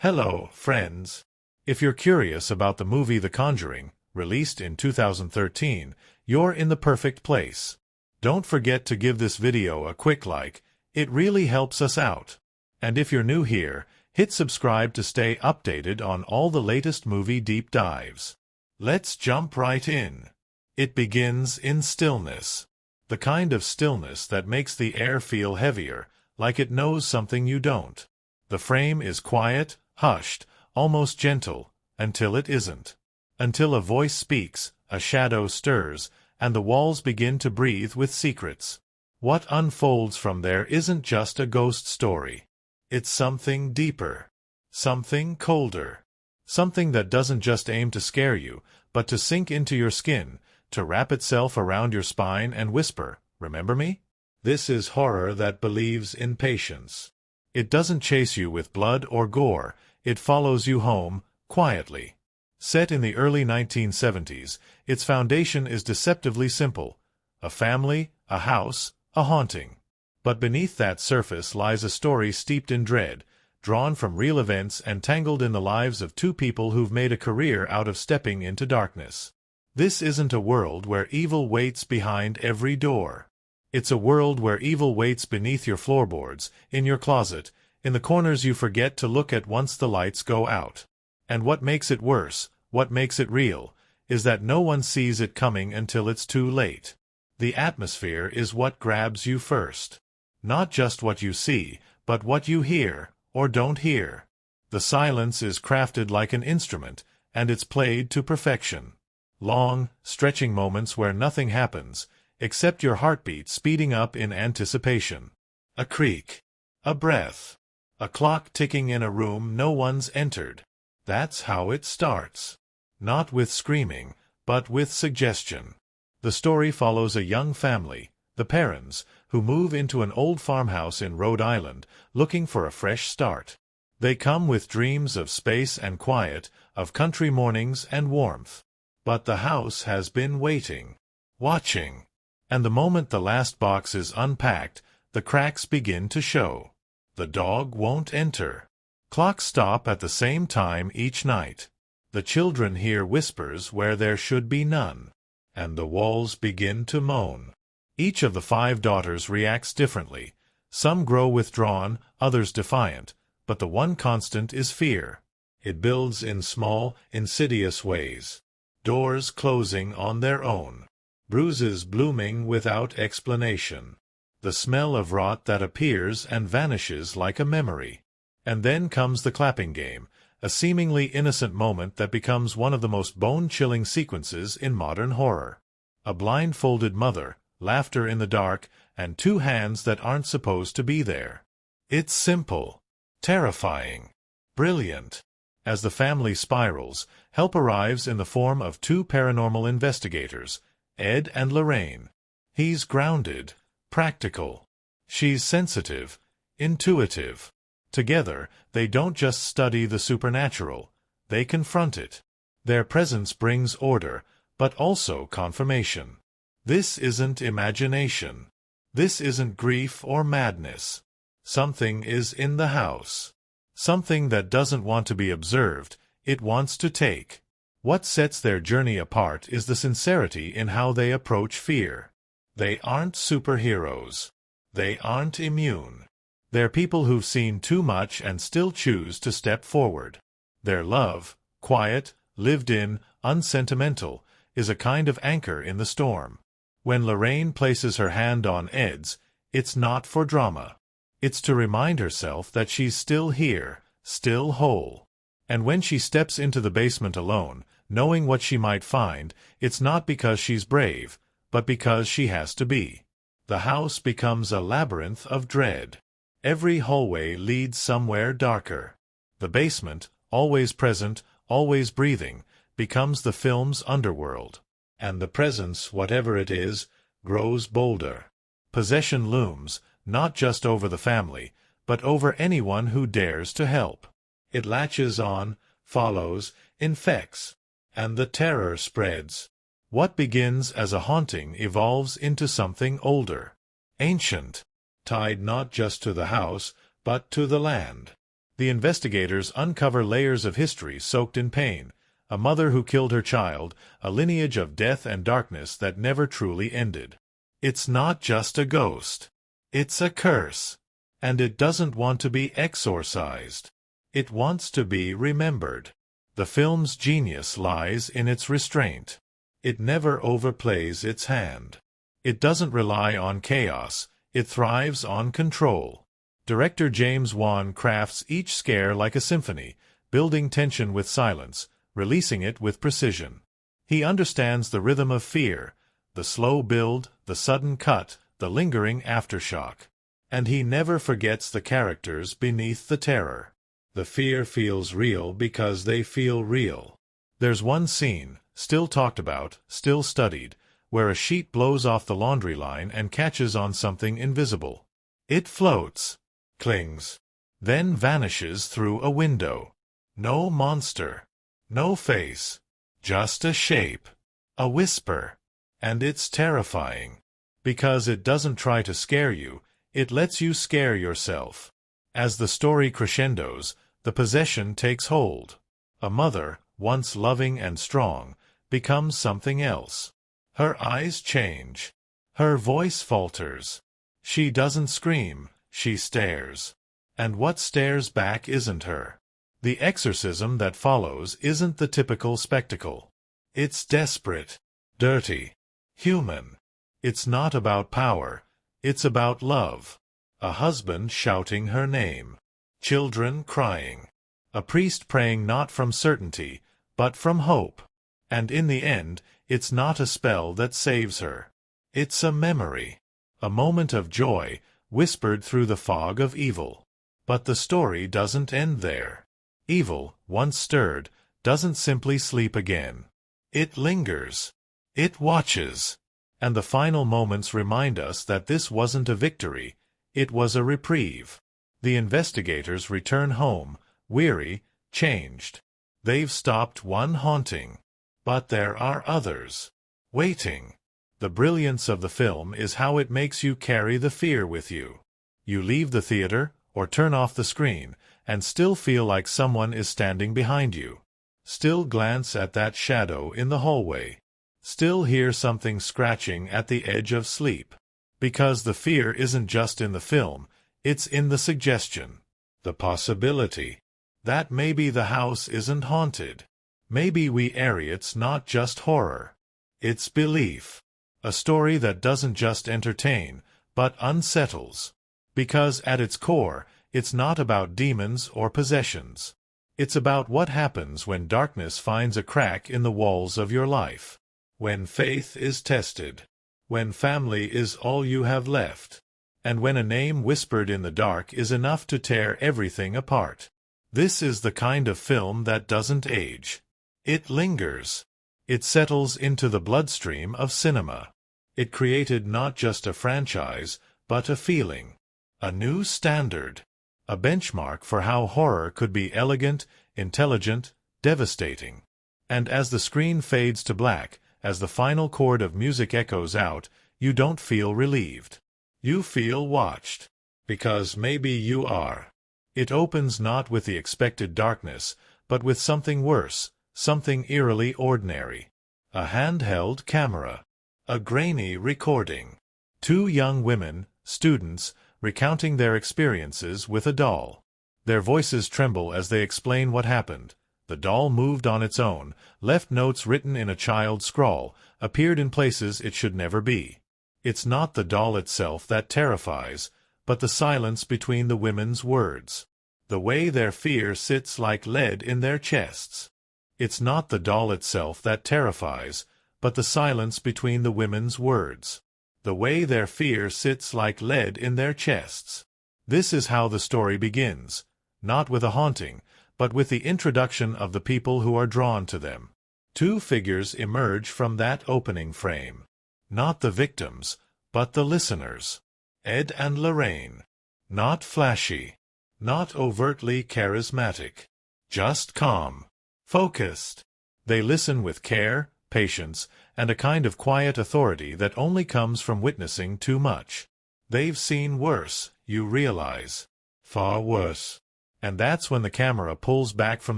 Hello, friends. If you're curious about the movie The Conjuring, released in 2013, you're in the perfect place. Don't forget to give this video a quick like, it really helps us out. And if you're new here, hit subscribe to stay updated on all the latest movie deep dives. Let's jump right in. It begins in stillness. The kind of stillness that makes the air feel heavier, like it knows something you don't. The frame is quiet, hushed, almost gentle, until it isn't. Until a voice speaks, a shadow stirs, and the walls begin to breathe with secrets. What unfolds from there isn't just a ghost story. It's something deeper. Something colder. Something that doesn't just aim to scare you, but to sink into your skin, to wrap itself around your spine and whisper, "Remember me?" This is horror that believes in patience. It doesn't chase you with blood or gore, it follows you home, quietly. Set in the early 1970s, its foundation is deceptively simple. A family, a house, a haunting. But beneath that surface lies a story steeped in dread, drawn from real events and tangled in the lives of two people who've made a career out of stepping into darkness. This isn't a world where evil waits behind every door. It's a world where evil waits beneath your floorboards, in your closet, in the corners you forget to look at once the lights go out. And what makes it worse, what makes it real, is that no one sees it coming until it's too late. The atmosphere is what grabs you first. Not just what you see, but what you hear, or don't hear. The silence is crafted like an instrument, and it's played to perfection. Long, stretching moments where nothing happens, except your heartbeat speeding up in anticipation. A creak. A breath. A clock ticking in a room no one's entered. That's how it starts. Not with screaming, but with suggestion. The story follows a young family, the Perrons, who move into an old farmhouse in Rhode Island, looking for a fresh start. They come with dreams of space and quiet, of country mornings and warmth. But the house has been waiting. Watching. And the moment the last box is unpacked, the cracks begin to show. The dog won't enter. Clocks stop at the same time each night. The children hear whispers where there should be none. And the walls begin to moan. Each of the 5 daughters reacts differently. Some grow withdrawn, others defiant, but the one constant is fear. It builds in small, insidious ways. Doors closing on their own. Bruises blooming without explanation. The smell of rot that appears and vanishes like a memory. And then comes the clapping game, a seemingly innocent moment that becomes one of the most bone-chilling sequences in modern horror. A blindfolded mother, laughter in the dark, and 2 hands that aren't supposed to be there. It's simple. Terrifying. Brilliant. As the family spirals, help arrives in the form of 2 paranormal investigators, Ed and Lorraine. He's grounded, practical. She's sensitive, intuitive. Together, they don't just study the supernatural, they confront it. Their presence brings order, but also confirmation. This isn't imagination. This isn't grief or madness. Something is in the house. Something that doesn't want to be observed, it wants to take. What sets their journey apart is the sincerity in how they approach fear. They aren't superheroes. They aren't immune. They're people who've seen too much and still choose to step forward. Their love, quiet, lived-in, unsentimental, is a kind of anchor in the storm. When Lorraine places her hand on Ed's, it's not for drama. It's to remind herself that she's still here, still whole. And when she steps into the basement alone, knowing what she might find, it's not because she's brave, but because she has to be. The house becomes a labyrinth of dread. Every hallway leads somewhere darker. The basement, always present, always breathing, becomes the film's underworld. And the presence, whatever it is, grows bolder. Possession looms, not just over the family, but over anyone who dares to help. It latches on, follows, infects, and the terror spreads. What begins as a haunting evolves into something older, ancient, tied not just to the house, but to the land. The investigators uncover layers of history soaked in pain, a mother who killed her child, a lineage of death and darkness that never truly ended. It's not just a ghost. It's a curse. And it doesn't want to be exorcised. It wants to be remembered. The film's genius lies in its restraint. It never overplays its hand. It doesn't rely on chaos. It thrives on control. Director James Wan crafts each scare like a symphony, building tension with silence, releasing it with precision. He understands the rhythm of fear, the slow build, the sudden cut, the lingering aftershock. And he never forgets the characters beneath the terror. The fear feels real because they feel real. There's one scene, still talked about, still studied, where a sheet blows off the laundry line and catches on something invisible. It floats, clings, then vanishes through a window. No monster, no face, just a shape, a whisper. And it's terrifying. Because it doesn't try to scare you, it lets you scare yourself. As the story crescendos, the possession takes hold. A mother, once loving and strong, becomes something else. Her eyes change. Her voice falters. She doesn't scream, she stares. And what stares back isn't her. The exorcism that follows isn't the typical spectacle. It's desperate, dirty, human. It's not about power. It's about love. A husband shouting her name. Children crying. A priest praying not from certainty, but from hope. And in the end, it's not a spell that saves her. It's a memory. A moment of joy, whispered through the fog of evil. But the story doesn't end there. Evil, once stirred, doesn't simply sleep again. It lingers. It watches. And the final moments remind us that this wasn't a victory, it was a reprieve. The investigators return home, weary, changed. They've stopped one haunting. But there are others. Waiting. The brilliance of the film is how it makes you carry the fear with you. You leave the theater, or turn off the screen, and still feel like someone is standing behind you. Still glance at that shadow in the hallway. Still hear something scratching at the edge of sleep. Because the fear isn't just in the film, it's in the suggestion. The possibility. That maybe the house isn't haunted. Maybe it's not just horror. It's belief. A story that doesn't just entertain, but unsettles. Because at its core, it's not about demons or possessions. It's about what happens when darkness finds a crack in the walls of your life. When faith is tested. When family is all you have left. And when a name whispered in the dark is enough to tear everything apart. This is the kind of film that doesn't age. It lingers. It settles into the bloodstream of cinema. It created not just a franchise, but a feeling. A new standard. A benchmark for how horror could be elegant, intelligent, devastating. And as the screen fades to black, as the final chord of music echoes out, you don't feel relieved. You feel watched. Because maybe you are. It opens not with the expected darkness, but with something worse, something eerily ordinary. A handheld camera. A grainy recording. Two young women, students, recounting their experiences with a doll. Their voices tremble as they explain what happened. The doll moved on its own, left notes written in a child's scrawl, appeared in places it should never be. It's not the doll itself that terrifies, but the silence between the women's words. The way their fear sits like lead in their chests. It's not the doll itself that terrifies, but the silence between the women's words. The way their fear sits like lead in their chests. This is how the story begins, not with a haunting, but with the introduction of the people who are drawn to them. Two figures emerge from that opening frame. Not the victims, but the listeners. Ed and Lorraine. Not flashy. Not overtly charismatic. Just calm. Focused. They listen with care, patience, and a kind of quiet authority that only comes from witnessing too much. They've seen worse, you realize. Far worse. And that's when the camera pulls back from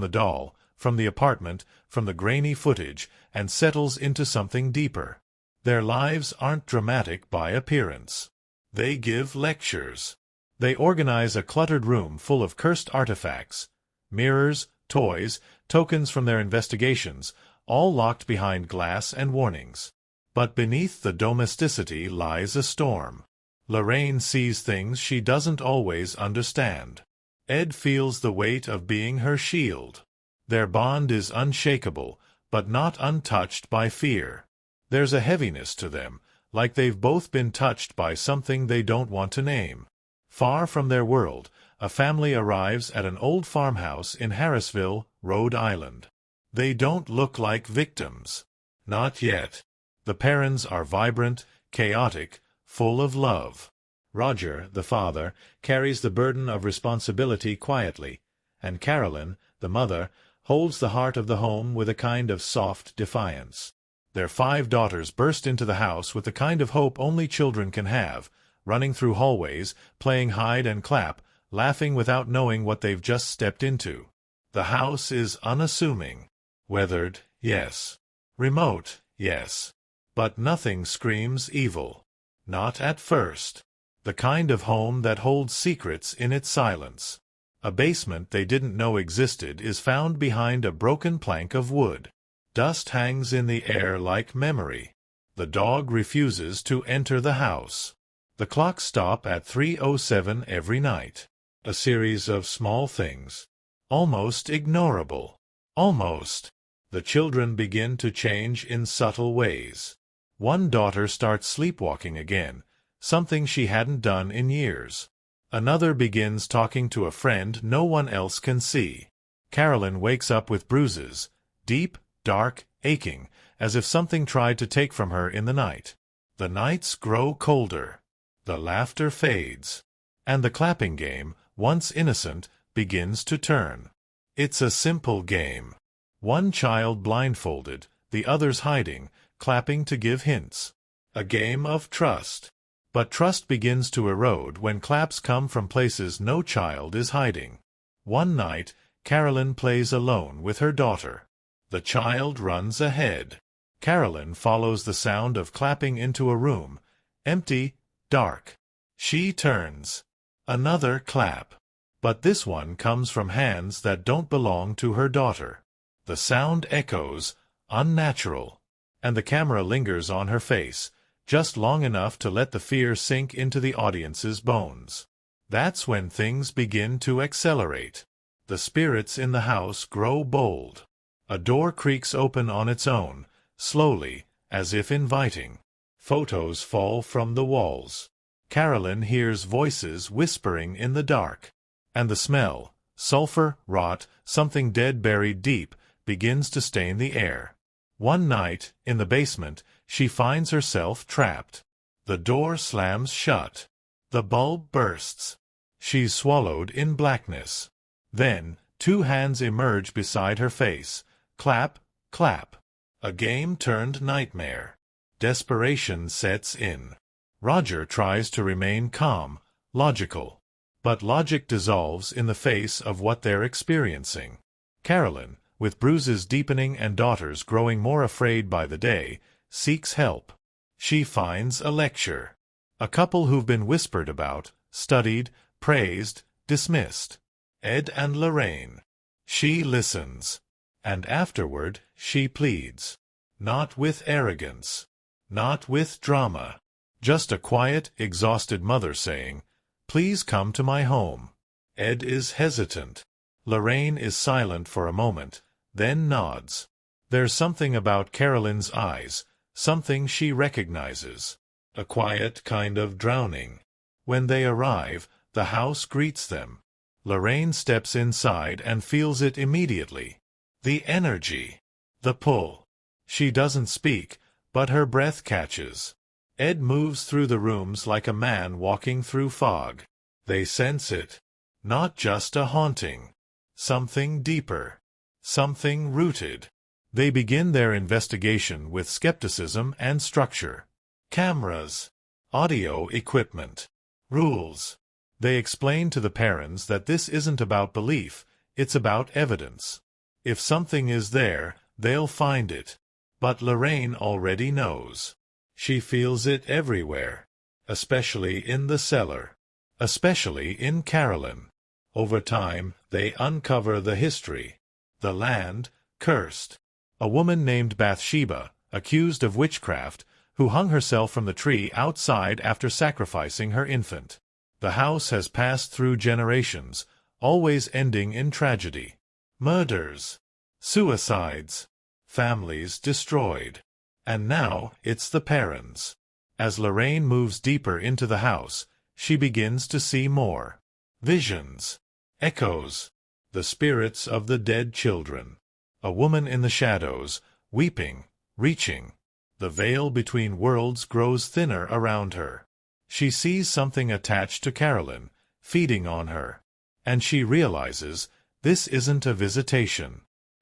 the doll, from the apartment, from the grainy footage, and settles into something deeper. Their lives aren't dramatic by appearance. They give lectures. They organize a cluttered room full of cursed artifacts, mirrors, toys, tokens from their investigations, all locked behind glass and warnings. But beneath the domesticity lies a storm. Lorraine sees things she doesn't always understand. Ed feels the weight of being her shield. Their bond is unshakable, but not untouched by fear. There's a heaviness to them, like they've both been touched by something they don't want to name. Far from their world, a family arrives at an old farmhouse in Harrisville, Rhode Island. They don't look like victims. Not yet. The parents are vibrant, chaotic, full of love. Roger, the father, carries the burden of responsibility quietly, and Carolyn, the mother, holds the heart of the home with a kind of soft defiance. Their 5 daughters burst into the house with the kind of hope only children can have, running through hallways, playing hide and clap, laughing without knowing what they've just stepped into. The house is unassuming. Weathered, yes. Remote, yes. But nothing screams evil. Not at first. The kind of home that holds secrets in its silence. A basement they didn't know existed is found behind a broken plank of wood. Dust hangs in the air like memory. The dog refuses to enter the house. The clocks stop at 3:07 every night. A series of small things. Almost ignorable. Almost. The children begin to change in subtle ways. One daughter starts sleepwalking again, something she hadn't done in years. Another begins talking to a friend no one else can see. Carolyn wakes up with bruises, deep, dark, aching, as if something tried to take from her in the night. The nights grow colder. The laughter fades. And the clapping game, once innocent, begins to turn. It's a simple game. One child blindfolded, the others hiding, clapping to give hints. A game of trust. But trust begins to erode when claps come from places no child is hiding. One night, Carolyn plays alone with her daughter. The child runs ahead. Carolyn follows the sound of clapping into a room, empty, dark. She turns. Another clap. But this one comes from hands that don't belong to her daughter. The sound echoes, unnatural. And the camera lingers on her face, just long enough to let the fear sink into the audience's bones. That's when things begin to accelerate. The spirits in the house grow bold. A door creaks open on its own, slowly, as if inviting. Photos fall from the walls. Carolyn hears voices whispering in the dark. And the smell, sulfur, rot, something dead buried deep, begins to stain the air. One night, in the basement, she finds herself trapped. The door slams shut. The bulb bursts. She's swallowed in blackness. Then, 2 hands emerge beside her face. Clap, clap. A game turned nightmare. Desperation sets in. Roger tries to remain calm, logical. But logic dissolves in the face of what they're experiencing. Carolyn, with bruises deepening and daughters growing more afraid by the day, seeks help. She finds a lecture. A couple who've been whispered about, studied, praised, dismissed. Ed and Lorraine. She listens. And afterward, she pleads. Not with arrogance. Not with drama. Just a quiet, exhausted mother saying, "Please come to my home." Ed is hesitant. Lorraine is silent for a moment, then nods. There's something about Carolyn's eyes, something she recognizes. A quiet kind of drowning. When they arrive, the house greets them. Lorraine steps inside and feels it immediately. The energy. The pull. She doesn't speak, but her breath catches. Ed moves through the rooms like a man walking through fog. They sense it. Not just a haunting. Something deeper. Something rooted. They begin their investigation with skepticism and structure. Cameras. Audio equipment. Rules. They explain to the parents that this isn't about belief, it's about evidence. If something is there, they'll find it. But Lorraine already knows. She feels it everywhere, especially in the cellar, especially in Carolyn. Over time, they uncover the history. The land, cursed. A woman named Bathsheba, accused of witchcraft, who hung herself from the tree outside after sacrificing her infant. The house has passed through generations, always ending in tragedy. Murders, suicides, families destroyed. And now it's the parents. As Lorraine moves deeper into the house, she begins to see more. Visions, echoes, the spirits of the dead children. A woman in the shadows, weeping, reaching. The veil between worlds grows thinner around her. She sees something attached to Carolyn, feeding on her. And she realizes, this isn't a visitation.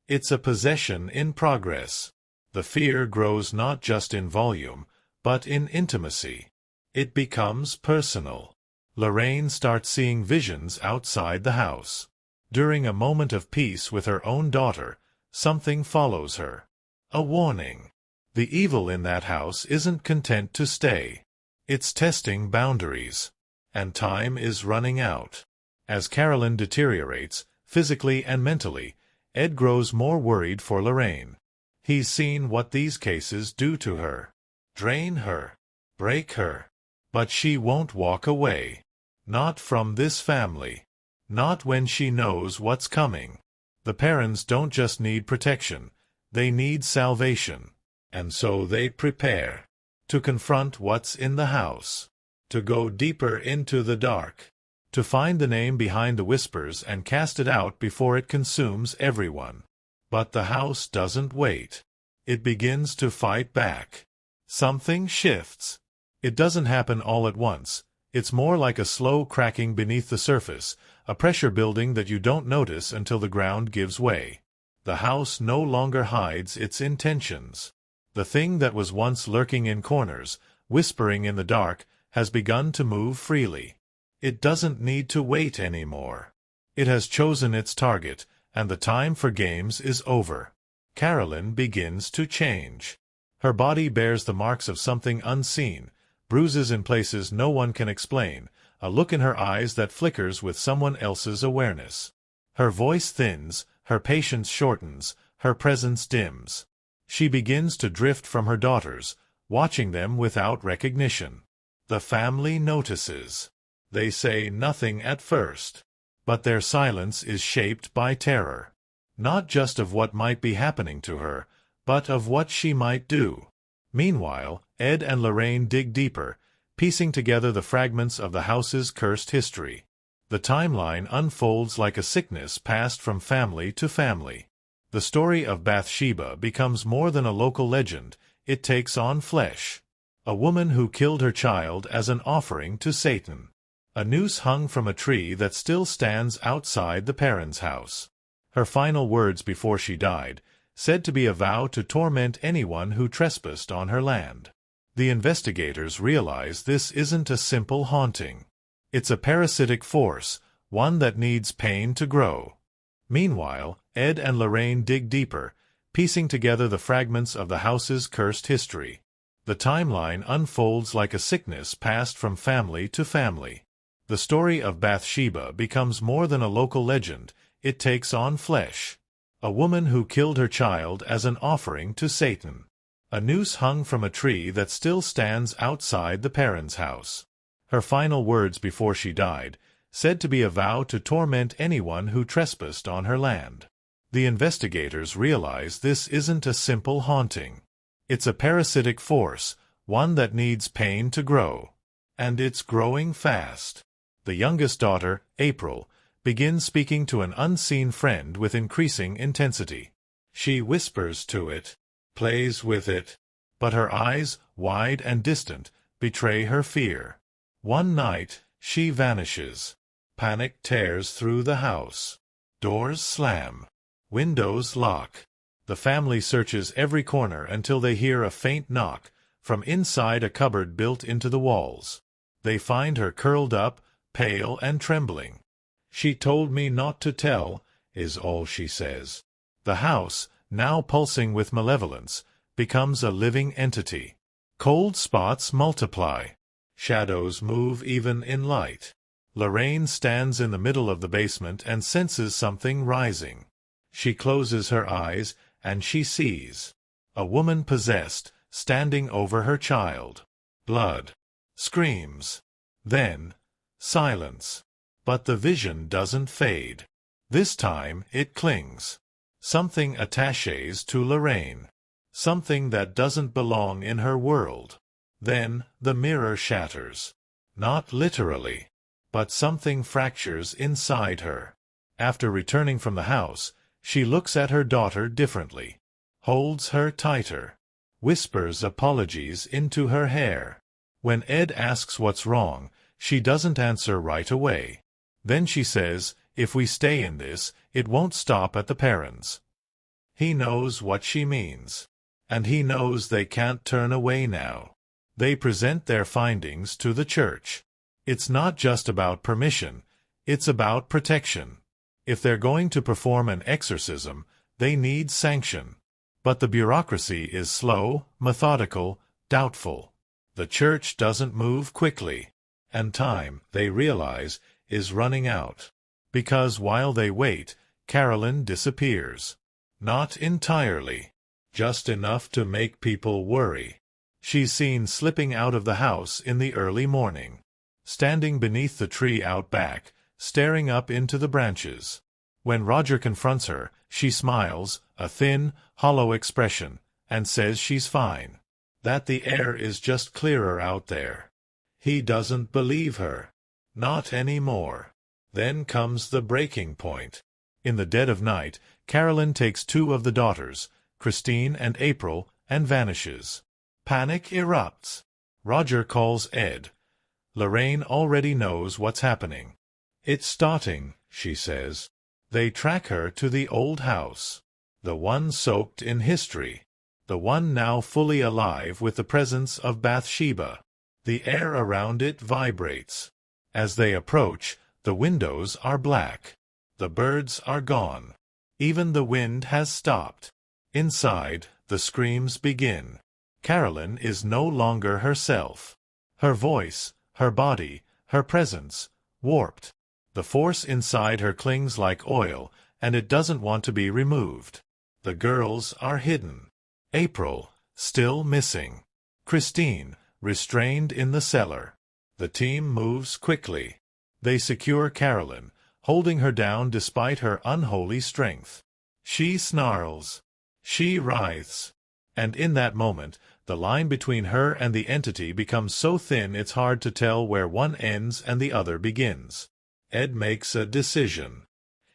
It's a possession in progress. The fear grows not just in volume, but in intimacy. It becomes personal. Lorraine starts seeing visions outside the house. During a moment of peace with her own daughter, something follows her. A warning. The evil in that house isn't content to stay. It's testing boundaries. And time is running out. As Carolyn deteriorates, physically and mentally, Ed grows more worried for Lorraine. He's seen what these cases do to her. Drain her. Break her. But she won't walk away. Not from this family. Not when she knows what's coming. The parents don't just need protection. They need salvation. And so they prepare. To confront what's in the house. To go deeper into the dark. To find the name behind the whispers and cast it out before it consumes everyone. But the house doesn't wait. It begins to fight back. Something shifts. It doesn't happen all at once. It's more like a slow cracking beneath the surface, a pressure building that you don't notice until the ground gives way. The house no longer hides its intentions. The thing that was once lurking in corners, whispering in the dark, has begun to move freely. It doesn't need to wait anymore. It has chosen its target, and the time for games is over. Carolyn begins to change. Her body bears the marks of something unseen, bruises in places no one can explain, a look in her eyes that flickers with someone else's awareness. Her voice thins, her patience shortens, her presence dims. She begins to drift from her daughters, watching them without recognition. The family notices. They say nothing at first. But their silence is shaped by terror. Not just of what might be happening to her, but of what she might do. Meanwhile, Ed and Lorraine dig deeper, piecing together the fragments of the house's cursed history. The timeline unfolds like a sickness passed from family to family. The story of Bathsheba becomes more than a local legend, it takes on flesh. A woman who killed her child as an offering to Satan. A noose hung from a tree that still stands outside the parents' house. Her final words before she died, said to be a vow to torment anyone who trespassed on her land. The investigators realize this isn't a simple haunting. It's a parasitic force, one that needs pain to grow. Meanwhile, Ed and Lorraine dig deeper, piecing together the fragments of the house's cursed history. The timeline unfolds like a sickness passed from family to family. The story of Bathsheba becomes more than a local legend, it takes on flesh. A woman who killed her child as an offering to Satan. A noose hung from a tree that still stands outside the parents' house. Her final words before she died, said to be a vow to torment anyone who trespassed on her land. The investigators realize this isn't a simple haunting. It's a parasitic force, one that needs pain to grow. And it's growing fast. The youngest daughter, April, begins speaking to an unseen friend with increasing intensity. She whispers to it, plays with it, but her eyes, wide and distant, betray her fear. One night, she vanishes. Panic tears through the house. Doors slam. Windows lock. The family searches every corner until they hear a faint knock from inside a cupboard built into the walls. They find her curled up, pale and trembling. "She told me not to tell," is all she says. The house, now pulsing with malevolence, becomes a living entity. Cold spots multiply. Shadows move even in light. Lorraine stands in the middle of the basement and senses something rising. She closes her eyes, and she sees a woman possessed, standing over her child. Blood. Screams. Then, silence. But the vision doesn't fade. This time it clings. Something attaches to Lorraine. Something that doesn't belong in her world. Then the mirror shatters. Not literally, but something fractures inside her. After returning from the house, she looks at her daughter differently, holds her tighter, whispers apologies into her hair. When Ed asks what's wrong, she doesn't answer right away. Then she says, "If we stay in this, it won't stop at the parents." He knows what she means. And he knows they can't turn away now. They present their findings to the church. It's not just about permission, it's about protection. If they're going to perform an exorcism, they need sanction. But the bureaucracy is slow, methodical, doubtful. The church doesn't move quickly. And time, they realize, is running out. Because while they wait, Carolyn disappears. Not entirely. Just enough to make people worry. She's seen slipping out of the house in the early morning. Standing beneath the tree out back, staring up into the branches. When Roger confronts her, she smiles, a thin, hollow expression, and says she's fine. That the air is just clearer out there. He doesn't believe her. Not anymore. Then comes the breaking point. In the dead of night, Carolyn takes two of the daughters, Christine and April, and vanishes. Panic erupts. Roger calls Ed. Lorraine already knows what's happening. "It's starting," she says. They track her to the old house. The one soaked in history. The one now fully alive with the presence of Bathsheba. The air around it vibrates. As they approach, the windows are black. The birds are gone. Even the wind has stopped. Inside, the screams begin. Carolyn is no longer herself. Her voice, her body, her presence, warped. The force inside her clings like oil, and it doesn't want to be removed. The girls are hidden. April, still missing. Christine, restrained in the cellar. The team moves quickly. They secure Carolyn, holding her down despite her unholy strength. She snarls. She writhes. And in that moment, the line between her and the entity becomes so thin it's hard to tell where one ends and the other begins. Ed makes a decision.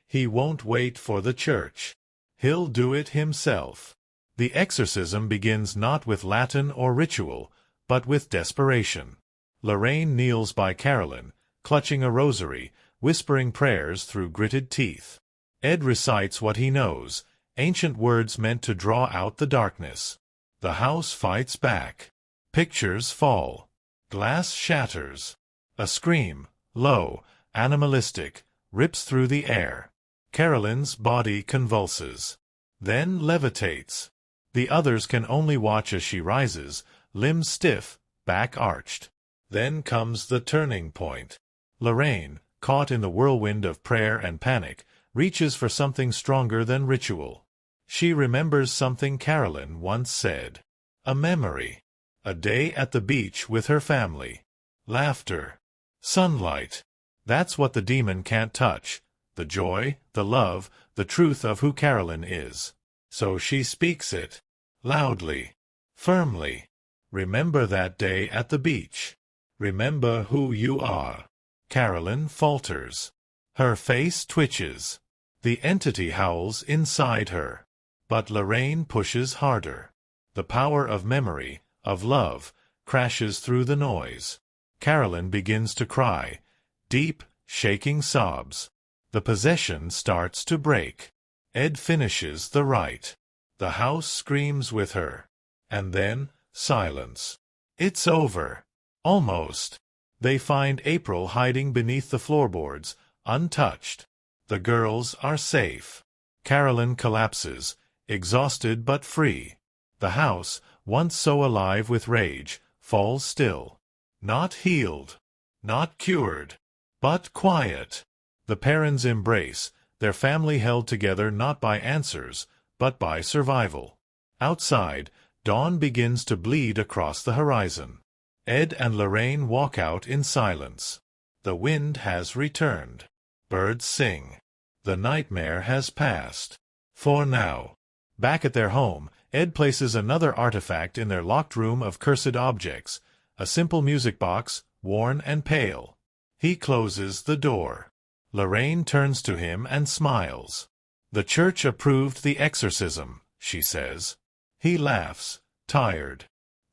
He won't wait for the church. He'll do it himself. The exorcism begins not with Latin or ritual, but with desperation. Lorraine kneels by Carolyn, clutching a rosary, whispering prayers through gritted teeth. Ed recites what he knows, ancient words meant to draw out the darkness. The house fights back. Pictures fall. Glass shatters. A scream, low, animalistic, rips through the air. Carolyn's body convulses. Then levitates. The others can only watch as she rises, limbs stiff, back arched. Then comes the turning point. Lorraine, caught in the whirlwind of prayer and panic, reaches for something stronger than ritual. She remembers something Carolyn once said. A memory. A day at the beach with her family. Laughter. Sunlight. That's what the demon can't touch. The joy, the love, the truth of who Carolyn is. So she speaks it. Loudly. Firmly. Remember that day at the beach. Remember who you are. Carolyn falters. Her face twitches. The entity howls inside her. But Lorraine pushes harder. The power of memory, of love, crashes through the noise. Carolyn begins to cry. Deep, shaking sobs. The possession starts to break. Ed finishes the rite. The house screams with her. And then, silence. It's over. Almost. They find April hiding beneath the floorboards, untouched. The girls are safe. Carolyn collapses, exhausted but free. The house, once so alive with rage, falls still. Not healed. Not cured. But quiet. The parents embrace, their family held together not by answers, but by survival. Outside, dawn begins to bleed across the horizon. Ed and Lorraine walk out in silence. The wind has returned. Birds sing. The nightmare has passed. For now. Back at their home, Ed places another artifact in their locked room of cursed objects, a simple music box, worn and pale. He closes the door. Lorraine turns to him and smiles. "The church approved the exorcism," she says. He laughs, tired.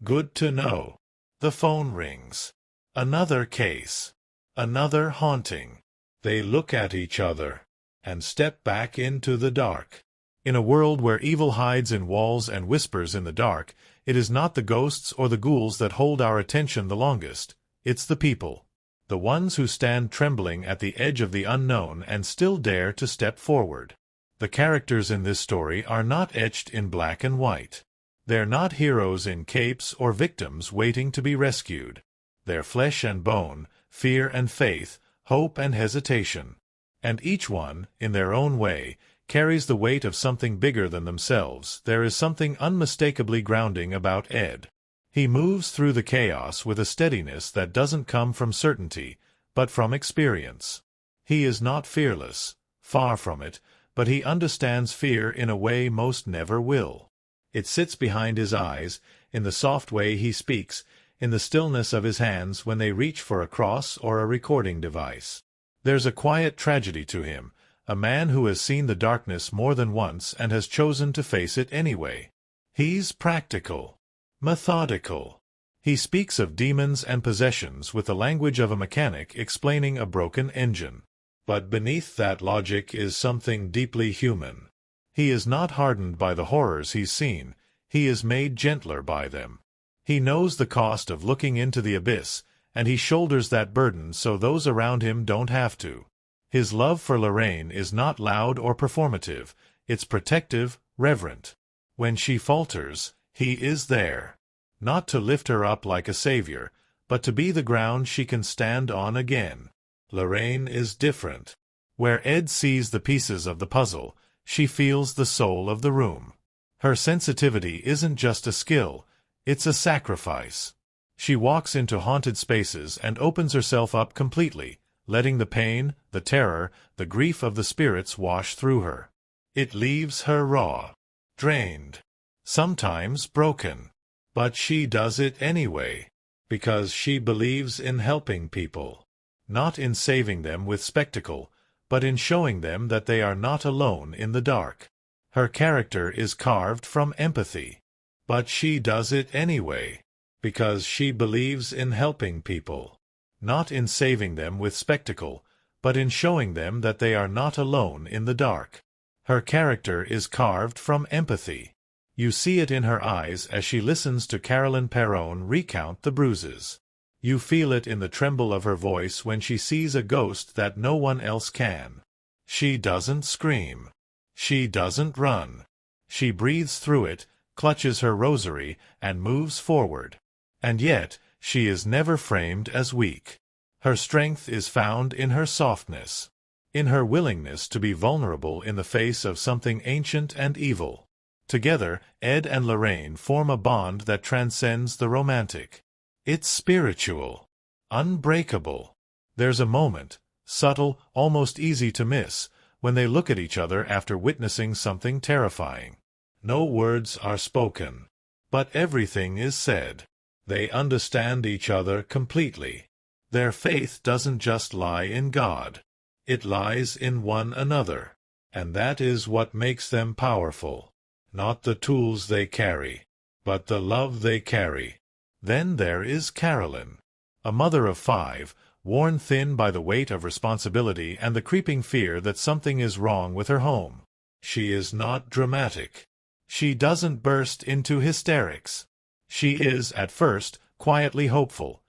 "Good to know." The phone rings. Another case. Another haunting. They look at each other and step back into the dark. In a world where evil hides in walls and whispers in the dark, it is not the ghosts or the ghouls that hold our attention the longest. It's the people. The ones who stand trembling at the edge of the unknown and still dare to step forward. The characters in this story are not etched in black and white. They're not heroes in capes or victims waiting to be rescued. They're flesh and bone, fear and faith, hope and hesitation. And each one, in their own way, carries the weight of something bigger than themselves. There is something unmistakably grounding about Ed. He moves through the chaos with a steadiness that doesn't come from certainty, but from experience. He is not fearless, far from it, but he understands fear in a way most never will. It sits behind his eyes, in the soft way he speaks, in the stillness of his hands when they reach for a cross or a recording device. There's a quiet tragedy to him, a man who has seen the darkness more than once and has chosen to face it anyway. He's practical. Methodical. He speaks of demons and possessions with the language of a mechanic explaining a broken engine. But beneath that logic is something deeply human. He is not hardened by the horrors he's seen, he is made gentler by them. He knows the cost of looking into the abyss, and he shoulders that burden so those around him don't have to. His love for Lorraine is not loud or performative, it's protective, reverent. When she falters, he is there. Not to lift her up like a savior, but to be the ground she can stand on again. Lorraine is different. Where Ed sees the pieces of the puzzle, she feels the soul of the room. Her sensitivity isn't just a skill, it's a sacrifice. She walks into haunted spaces and opens herself up completely, letting the pain, the terror, the grief of the spirits wash through her. It leaves her raw, drained, sometimes broken. But she does it anyway, because she believes in helping people. Not in saving them with spectacle, but in showing them that they are not alone in the dark. Her character is carved from empathy. But she does it anyway, because she believes in helping people. Not in saving them with spectacle, but in showing them that they are not alone in the dark. Her character is carved from empathy. You see it in her eyes as she listens to Carolyn Perron recount the bruises. You feel it in the tremble of her voice when she sees a ghost that no one else can. She doesn't scream. She doesn't run. She breathes through it, clutches her rosary, and moves forward. And yet, she is never framed as weak. Her strength is found in her softness, in her willingness to be vulnerable in the face of something ancient and evil. Together, Ed and Lorraine form a bond that transcends the romantic. It's spiritual, unbreakable. There's a moment, subtle, almost easy to miss, when they look at each other after witnessing something terrifying. No words are spoken, but everything is said. They understand each other completely. Their faith doesn't just lie in God. It lies in one another. And that is what makes them powerful. Not the tools they carry, but the love they carry. Then there is Carolyn, a mother of 5, worn thin by the weight of responsibility and the creeping fear that something is wrong with her home. She is not dramatic. She doesn't burst into hysterics. She is, at first, quietly hopeful,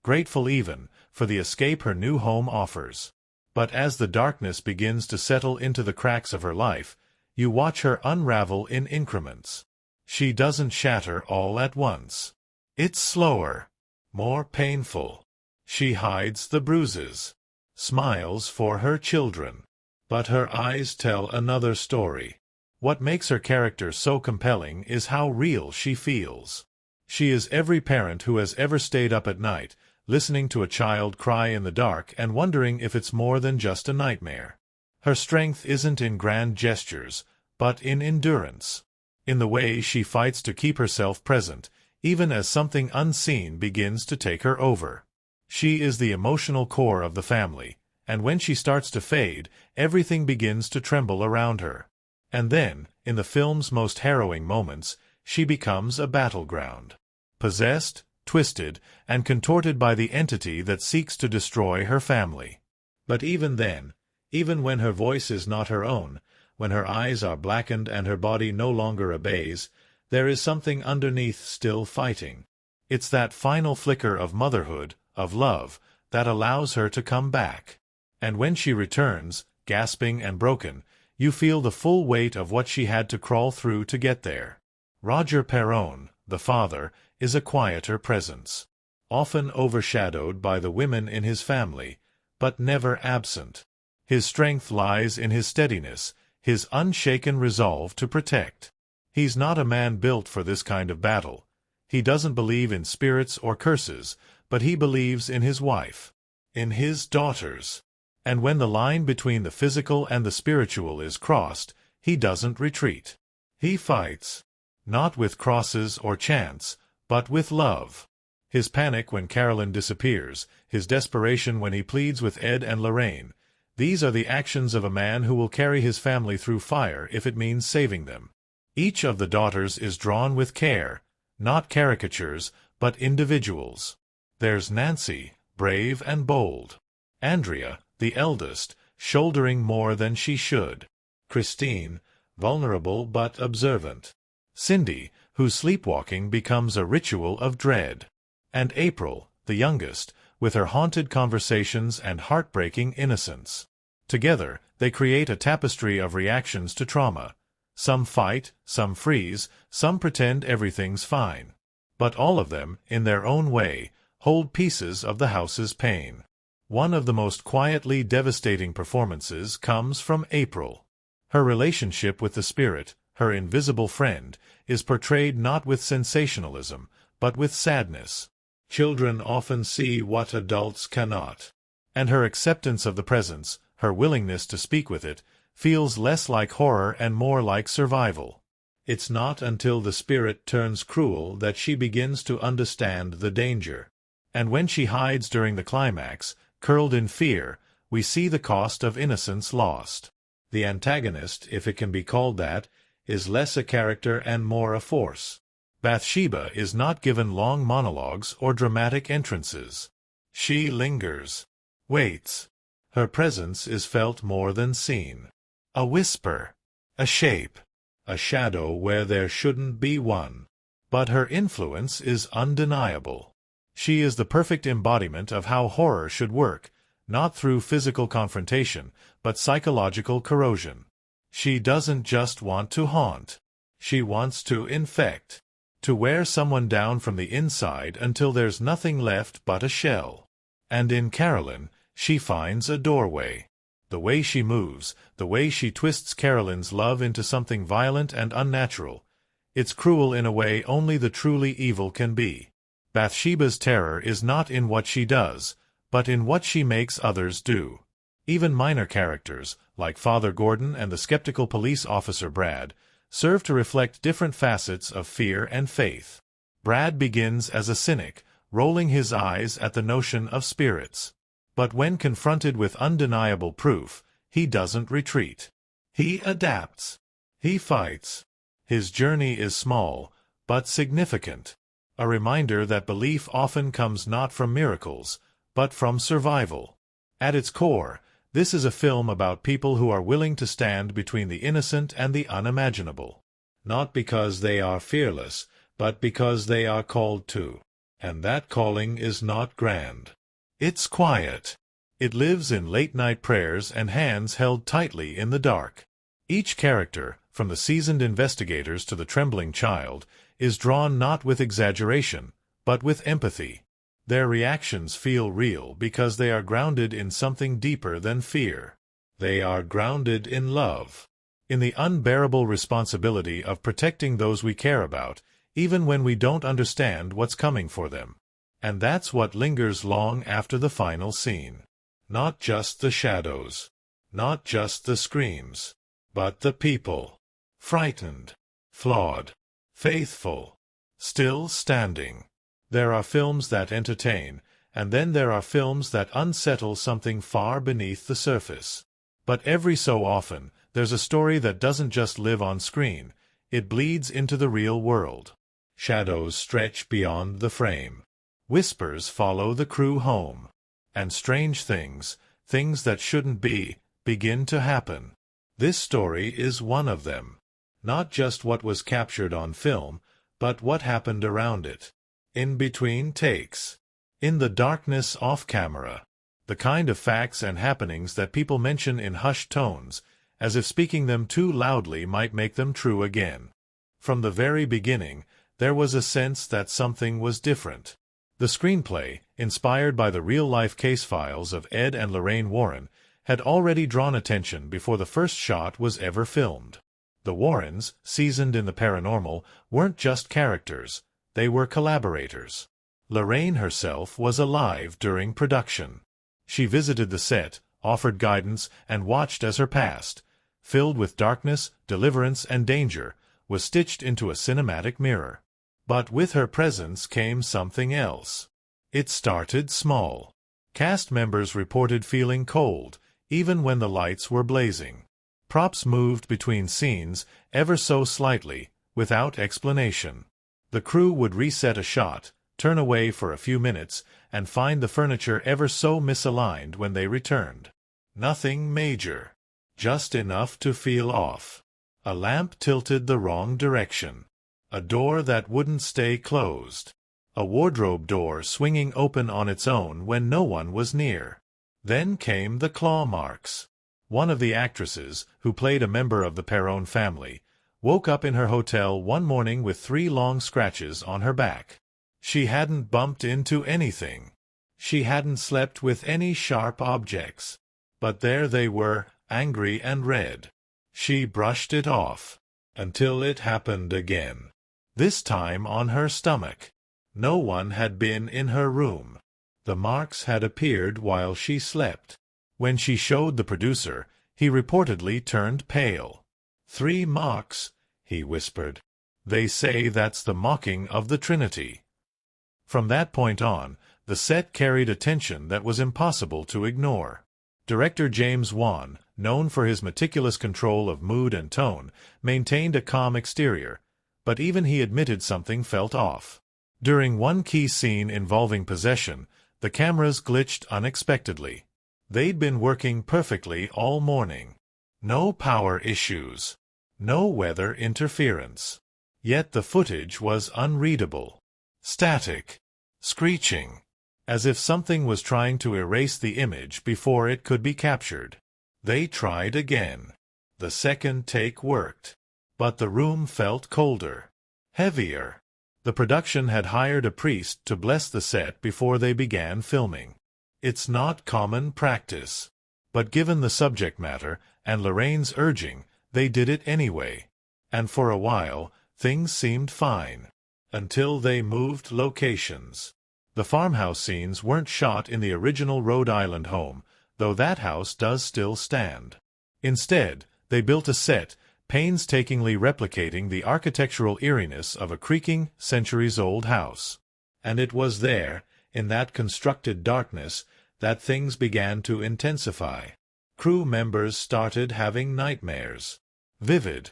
grateful even, for the escape her new home offers. But as the darkness begins to settle into the cracks of her life, you watch her unravel in increments. She doesn't shatter all at once. It's slower, more painful. She hides the bruises, smiles for her children. But her eyes tell another story. What makes her character so compelling is how real she feels. She is every parent who has ever stayed up at night, listening to a child cry in the dark and wondering if it's more than just a nightmare. Her strength isn't in grand gestures, but in endurance. In the way she fights to keep herself present, even as something unseen begins to take her over. She is the emotional core of the family, and when she starts to fade, everything begins to tremble around her. And then, in the film's most harrowing moments, she becomes a battleground. Possessed, twisted, and contorted by the entity that seeks to destroy her family. But even then, even when her voice is not her own, when her eyes are blackened and her body no longer obeys, there is something underneath still fighting. It's that final flicker of motherhood, of love, that allows her to come back. And when she returns, gasping and broken, you feel the full weight of what she had to crawl through to get there. Roger Perron, the father, is a quieter presence, often overshadowed by the women in his family, but never absent. His strength lies in his steadiness, his unshaken resolve to protect. He's not a man built for this kind of battle. He doesn't believe in spirits or curses, but he believes in his wife, in his daughters. And when the line between the physical and the spiritual is crossed, he doesn't retreat. He fights, not with crosses or chants, but with love. His panic when Carolyn disappears, his desperation when he pleads with Ed and Lorraine, these are the actions of a man who will carry his family through fire if it means saving them. Each of the daughters is drawn with care, not caricatures, but individuals. There's Nancy, brave and bold. Andrea, the eldest, shouldering more than she should. Christine, vulnerable but observant. Cindy, whose sleepwalking becomes a ritual of dread. And April, the youngest, with her haunted conversations and heartbreaking innocence. Together, they create a tapestry of reactions to trauma. Some fight, some freeze, some pretend everything's fine. But all of them, in their own way, hold pieces of the house's pain. One of the most quietly devastating performances comes from April. Her relationship with the spirit, her invisible friend, is portrayed not with sensationalism, but with sadness. Children often see what adults cannot. And her acceptance of the presence, her willingness to speak with it, feels less like horror and more like survival. It's not until the spirit turns cruel that she begins to understand the danger. And when she hides during the climax, curled in fear, we see the cost of innocence lost. The antagonist, if it can be called that, is less a character and more a force. Bathsheba is not given long monologues or dramatic entrances. She lingers, waits. Her presence is felt more than seen. A whisper, a shape, a shadow where there shouldn't be one. But her influence is undeniable. She is the perfect embodiment of how horror should work, not through physical confrontation, but psychological corrosion. She doesn't just want to haunt. She wants to infect. To wear someone down from the inside until there's nothing left but a shell. And in Carolyn, she finds a doorway. The way she moves, the way she twists Carolyn's love into something violent and unnatural. It's cruel in a way only the truly evil can be. Bathsheba's terror is not in what she does, but in what she makes others do. Even minor characters, like Father Gordon and the skeptical police officer Brad, serve to reflect different facets of fear and faith. Brad begins as a cynic, rolling his eyes at the notion of spirits. But when confronted with undeniable proof, he doesn't retreat. He adapts. He fights. His journey is small, but significant. A reminder that belief often comes not from miracles, but from survival. At its core, this is a film about people who are willing to stand between the innocent and the unimaginable. Not because they are fearless, but because they are called to. And that calling is not grand. It's quiet. It lives in late-night prayers and hands held tightly in the dark. Each character, from the seasoned investigators to the trembling child, is drawn not with exaggeration, but with empathy. Their reactions feel real because they are grounded in something deeper than fear. They are grounded in love, in the unbearable responsibility of protecting those we care about, even when we don't understand what's coming for them. And that's what lingers long after the final scene. Not just the shadows, not just the screams, but the people. Frightened, flawed, faithful, still standing. There are films that entertain, and then there are films that unsettle something far beneath the surface. But every so often, there's a story that doesn't just live on screen, it bleeds into the real world. Shadows stretch beyond the frame. Whispers follow the crew home. And strange things, things that shouldn't be, begin to happen. This story is one of them. Not just what was captured on film, but what happened around it. In between takes. In the darkness off camera. The kind of facts and happenings that people mention in hushed tones, as if speaking them too loudly might make them true again. From the very beginning, there was a sense that something was different. The screenplay, inspired by the real-life case files of Ed and Lorraine Warren, had already drawn attention before the first shot was ever filmed. The Warrens, seasoned in the paranormal, weren't just characters, they were collaborators. Lorraine herself was alive during production. She visited the set, offered guidance, and watched as her past, filled with darkness, deliverance, and danger, was stitched into a cinematic mirror. But with her presence came something else. It started small. Cast members reported feeling cold, even when the lights were blazing. Props moved between scenes, ever so slightly, without explanation. The crew would reset a shot, turn away for a few minutes, and find the furniture ever so misaligned when they returned. Nothing major. Just enough to feel off. A lamp tilted the wrong direction. A door that wouldn't stay closed. A wardrobe door swinging open on its own when no one was near. Then came the claw marks. One of the actresses, who played a member of the Perron family, woke up in her hotel one morning with 3 long scratches on her back. She hadn't bumped into anything. She hadn't slept with any sharp objects. But there they were, angry and red. She brushed it off. Until it happened again. This time on her stomach. No one had been in her room. The marks had appeared while she slept. When she showed the producer, he reportedly turned pale. 3 marks, he whispered. They say that's the mocking of the Trinity. From that point on, the set carried a tension that was impossible to ignore. Director James Wan, known for his meticulous control of mood and tone, maintained a calm exterior, but even he admitted something felt off. During one key scene involving possession, the cameras glitched unexpectedly. They'd been working perfectly all morning. No power issues. No weather interference. Yet the footage was unreadable. Static. Screeching. As if something was trying to erase the image before it could be captured. They tried again. The second take worked. But the room felt colder. Heavier. The production had hired a priest to bless the set before they began filming. It's not common practice. But given the subject matter, and Lorraine's urging, they did it anyway. And for a while, things seemed fine. Until they moved locations. The farmhouse scenes weren't shot in the original Rhode Island home, though that house does still stand. Instead, they built a set, painstakingly replicating the architectural eeriness of a creaking, centuries-old house. And it was there, in that constructed darkness, that things began to intensify. Crew members started having nightmares. Vivid.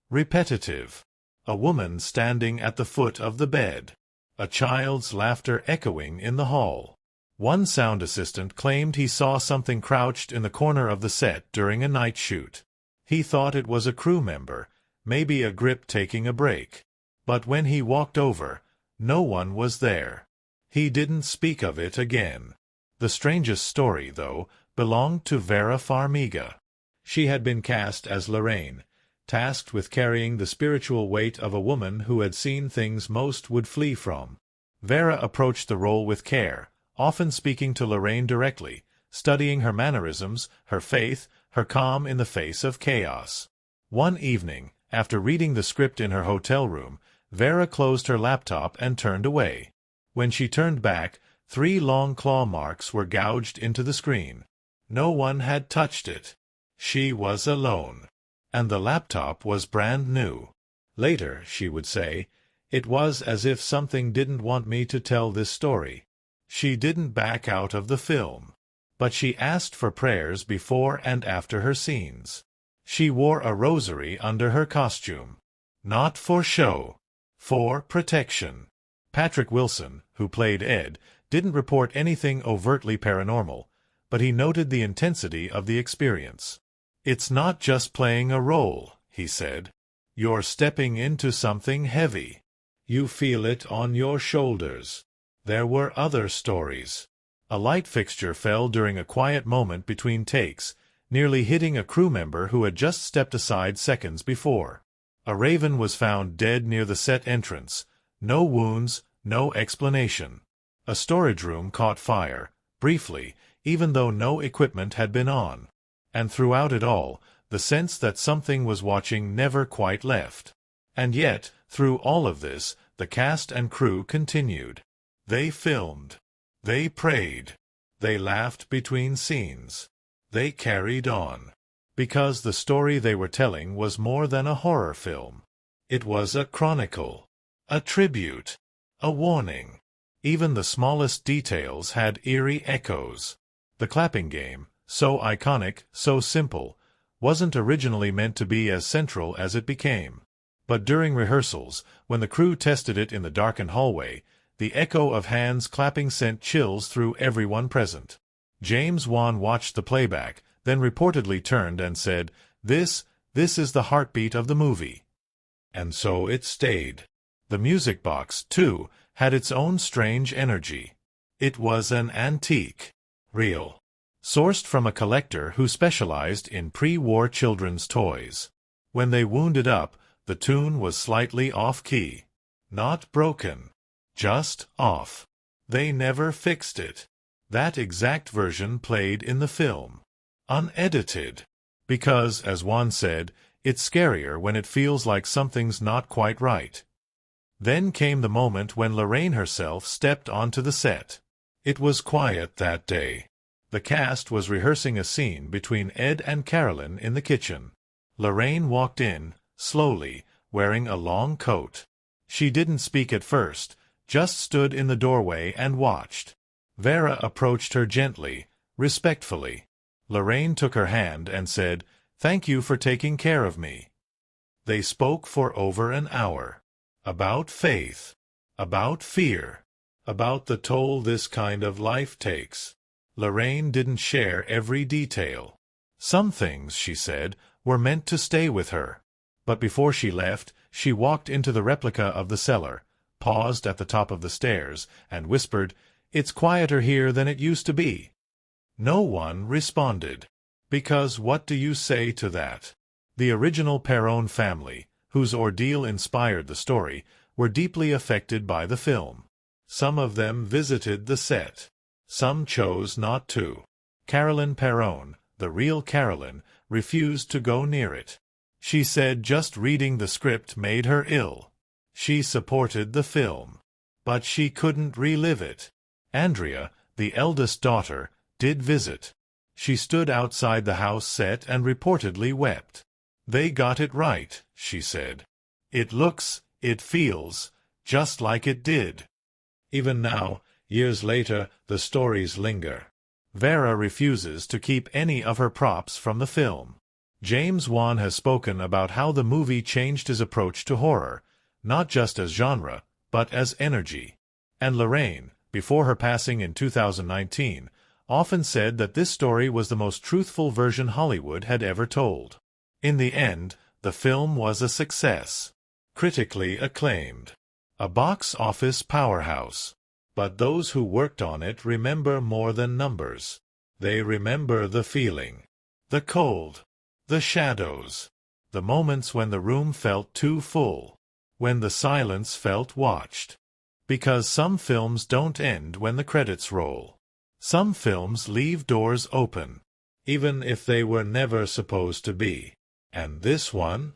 Repetitive. A woman standing at the foot of the bed. A child's laughter echoing in the hall. One sound assistant claimed he saw something crouched in the corner of the set during a night shoot. He thought it was a crew member, maybe a grip taking a break. But when he walked over, no one was there. He didn't speak of it again. The strangest story, though, belonged to Vera Farmiga. She had been cast as Lorraine, tasked with carrying the spiritual weight of a woman who had seen things most would flee from. Vera approached the role with care, often speaking to Lorraine directly, studying her mannerisms, her faith, her calm in the face of chaos. One evening, after reading the script in her hotel room, Vera closed her laptop and turned away. When she turned back, 3 long claw marks were gouged into the screen. No one had touched it. She was alone. And the laptop was brand new. Later, she would say, "It was as if something didn't want me to tell this story." She didn't back out of the film. But she asked for prayers before and after her scenes. She wore a rosary under her costume. Not for show. For protection. Patrick Wilson, who played Ed, didn't report anything overtly paranormal, but he noted the intensity of the experience. "It's not just playing a role," he said. "You're stepping into something heavy. You feel it on your shoulders." There were other stories. A light fixture fell during a quiet moment between takes, nearly hitting a crew member who had just stepped aside seconds before. A raven was found dead near the set entrance. No wounds, no explanation. A storage room caught fire, briefly, even though no equipment had been on. And throughout it all, the sense that something was watching never quite left. And yet, through all of this, the cast and crew continued. They filmed. They prayed. They laughed between scenes. They carried on. Because the story they were telling was more than a horror film. It was a chronicle. A tribute. A warning. Even the smallest details had eerie echoes. The clapping game, so iconic, so simple, wasn't originally meant to be as central as it became. But during rehearsals, when the crew tested it in the darkened hallway, the echo of hands clapping sent chills through everyone present. James Wan watched the playback, then reportedly turned and said, This is the heartbeat of the movie." And so it stayed. The music box, too, had its own strange energy. It was an antique. Real. Sourced from a collector who specialized in pre-war children's toys. When they wound it up, the tune was slightly off-key. Not broken. Just off. They never fixed it. That exact version played in the film. Unedited. Because, as Juan said, it's scarier when it feels like something's not quite right. Then came the moment when Lorraine herself stepped onto the set. It was quiet that day. The cast was rehearsing a scene between Ed and Carolyn in the kitchen. Lorraine walked in, slowly, wearing a long coat. She didn't speak at first, just stood in the doorway and watched. Vera approached her gently, respectfully. Lorraine took her hand and said, "Thank you for taking care of me." They spoke for over an hour. About faith. About fear. About the toll this kind of life takes. Lorraine didn't share every detail. Some things, she said, were meant to stay with her. But before she left, she walked into the replica of the cellar, paused at the top of the stairs, and whispered, "It's quieter here than it used to be." No one responded. Because what do you say to that? The original Perron family, whose ordeal inspired the story, were deeply affected by the film. Some of them visited the set. Some chose not to. Carolyn Perron, the real Carolyn, refused to go near it. She said just reading the script made her ill. She supported the film. But she couldn't relive it. Andrea, the eldest daughter, did visit. She stood outside the house set and reportedly wept. "They got it right," she said. "It looks, it feels, just like it did." Even now, years later, the stories linger. Vera refuses to keep any of her props from the film. James Wan has spoken about how the movie changed his approach to horror, not just as genre, but as energy. And Lorraine, before her passing in 2019, often said that this story was the most truthful version Hollywood had ever told. In the end, the film was a success. Critically acclaimed. A box office powerhouse. But those who worked on it remember more than numbers. They remember the feeling. The cold. The shadows. The moments when the room felt too full. When the silence felt watched. Because some films don't end when the credits roll. Some films leave doors open, even if they were never supposed to be. And this one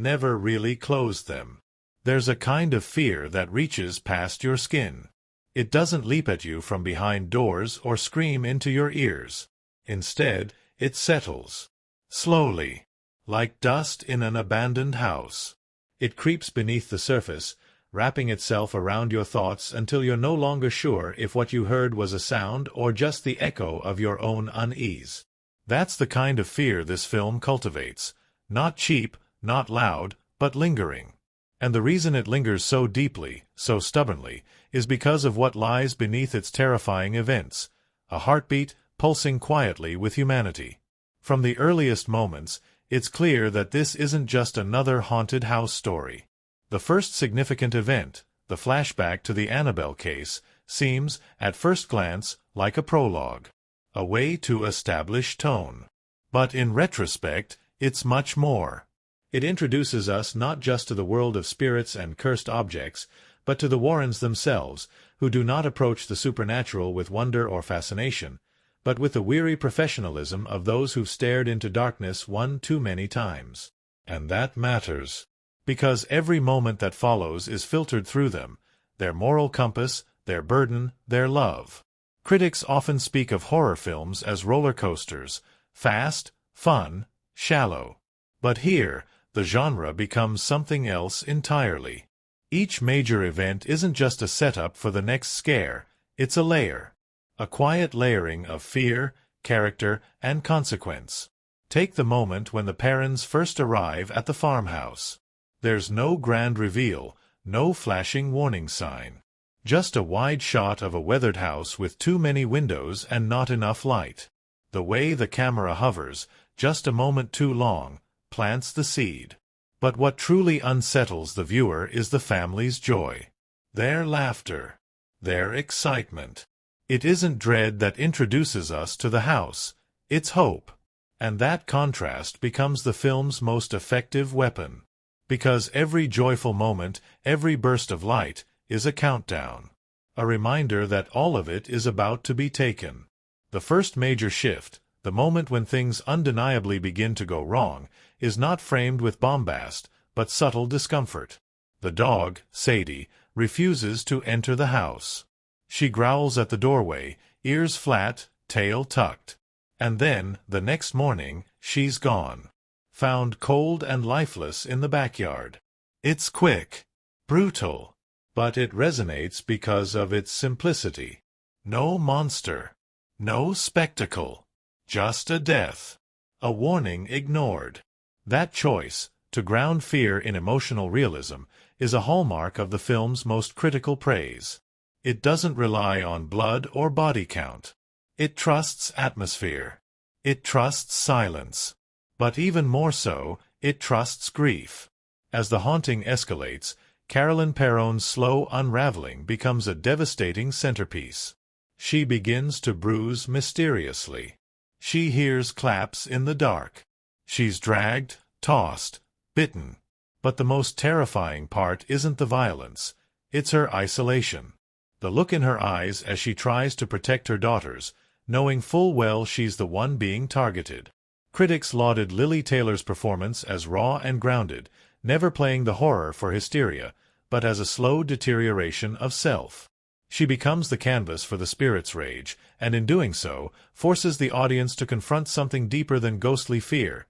never really closed them. There's a kind of fear that reaches past your skin. It doesn't leap at you from behind doors or scream into your ears. Instead, it settles. Slowly. Like dust in an abandoned house. It creeps beneath the surface, wrapping itself around your thoughts until you're no longer sure if what you heard was a sound or just the echo of your own unease. That's the kind of fear this film cultivates. Not cheap, not loud, but lingering. And the reason it lingers so deeply, so stubbornly, is because of what lies beneath its terrifying events. A heartbeat pulsing quietly with humanity. From the earliest moments, it's clear that this isn't just another haunted house story. The first significant event, the flashback to the Annabelle case, seems, at first glance, like a prologue. A way to establish tone. But in retrospect, it's much more. It introduces us not just to the world of spirits and cursed objects, but to the Warrens themselves, who do not approach the supernatural with wonder or fascination, but with the weary professionalism of those who've stared into darkness one too many times. And that matters. Because every moment that follows is filtered through them, their moral compass, their burden, their love. Critics often speak of horror films as roller coasters, fast, fun, shallow. But here, the genre becomes something else entirely. Each major event isn't just a setup for the next scare, it's a layer. A quiet layering of fear, character, and consequence. Take the moment when the parents first arrive at the farmhouse. There's no grand reveal, no flashing warning sign. Just a wide shot of a weathered house with too many windows and not enough light. The way the camera hovers, just a moment too long, plants the seed. But what truly unsettles the viewer is the family's joy. Their laughter. Their excitement. It isn't dread that introduces us to the house, it's hope. And that contrast becomes the film's most effective weapon. Because every joyful moment, every burst of light, is a countdown. A reminder that all of it is about to be taken. The first major shift, the moment when things undeniably begin to go wrong, is not framed with bombast, but subtle discomfort. The dog, Sadie, refuses to enter the house. She growls at the doorway, ears flat, tail tucked. And then, the next morning, she's gone. Found cold and lifeless in the backyard. It's quick, brutal, but it resonates because of its simplicity. No monster. No spectacle. Just a death. A warning ignored. That choice, to ground fear in emotional realism, is a hallmark of the film's most critical praise. It doesn't rely on blood or body count. It trusts atmosphere. It trusts silence. But even more so, it trusts grief. As the haunting escalates, Carolyn Perron's slow unraveling becomes a devastating centerpiece. She begins to bruise mysteriously. She hears claps in the dark. She's dragged, tossed, bitten. But the most terrifying part isn't the violence. It's her isolation. The look in her eyes as she tries to protect her daughters, knowing full well she's the one being targeted. Critics lauded Lili Taylor's performance as raw and grounded, never playing the horror for hysteria, but as a slow deterioration of self. She becomes the canvas for the spirit's rage, and in doing so, forces the audience to confront something deeper than ghostly fear.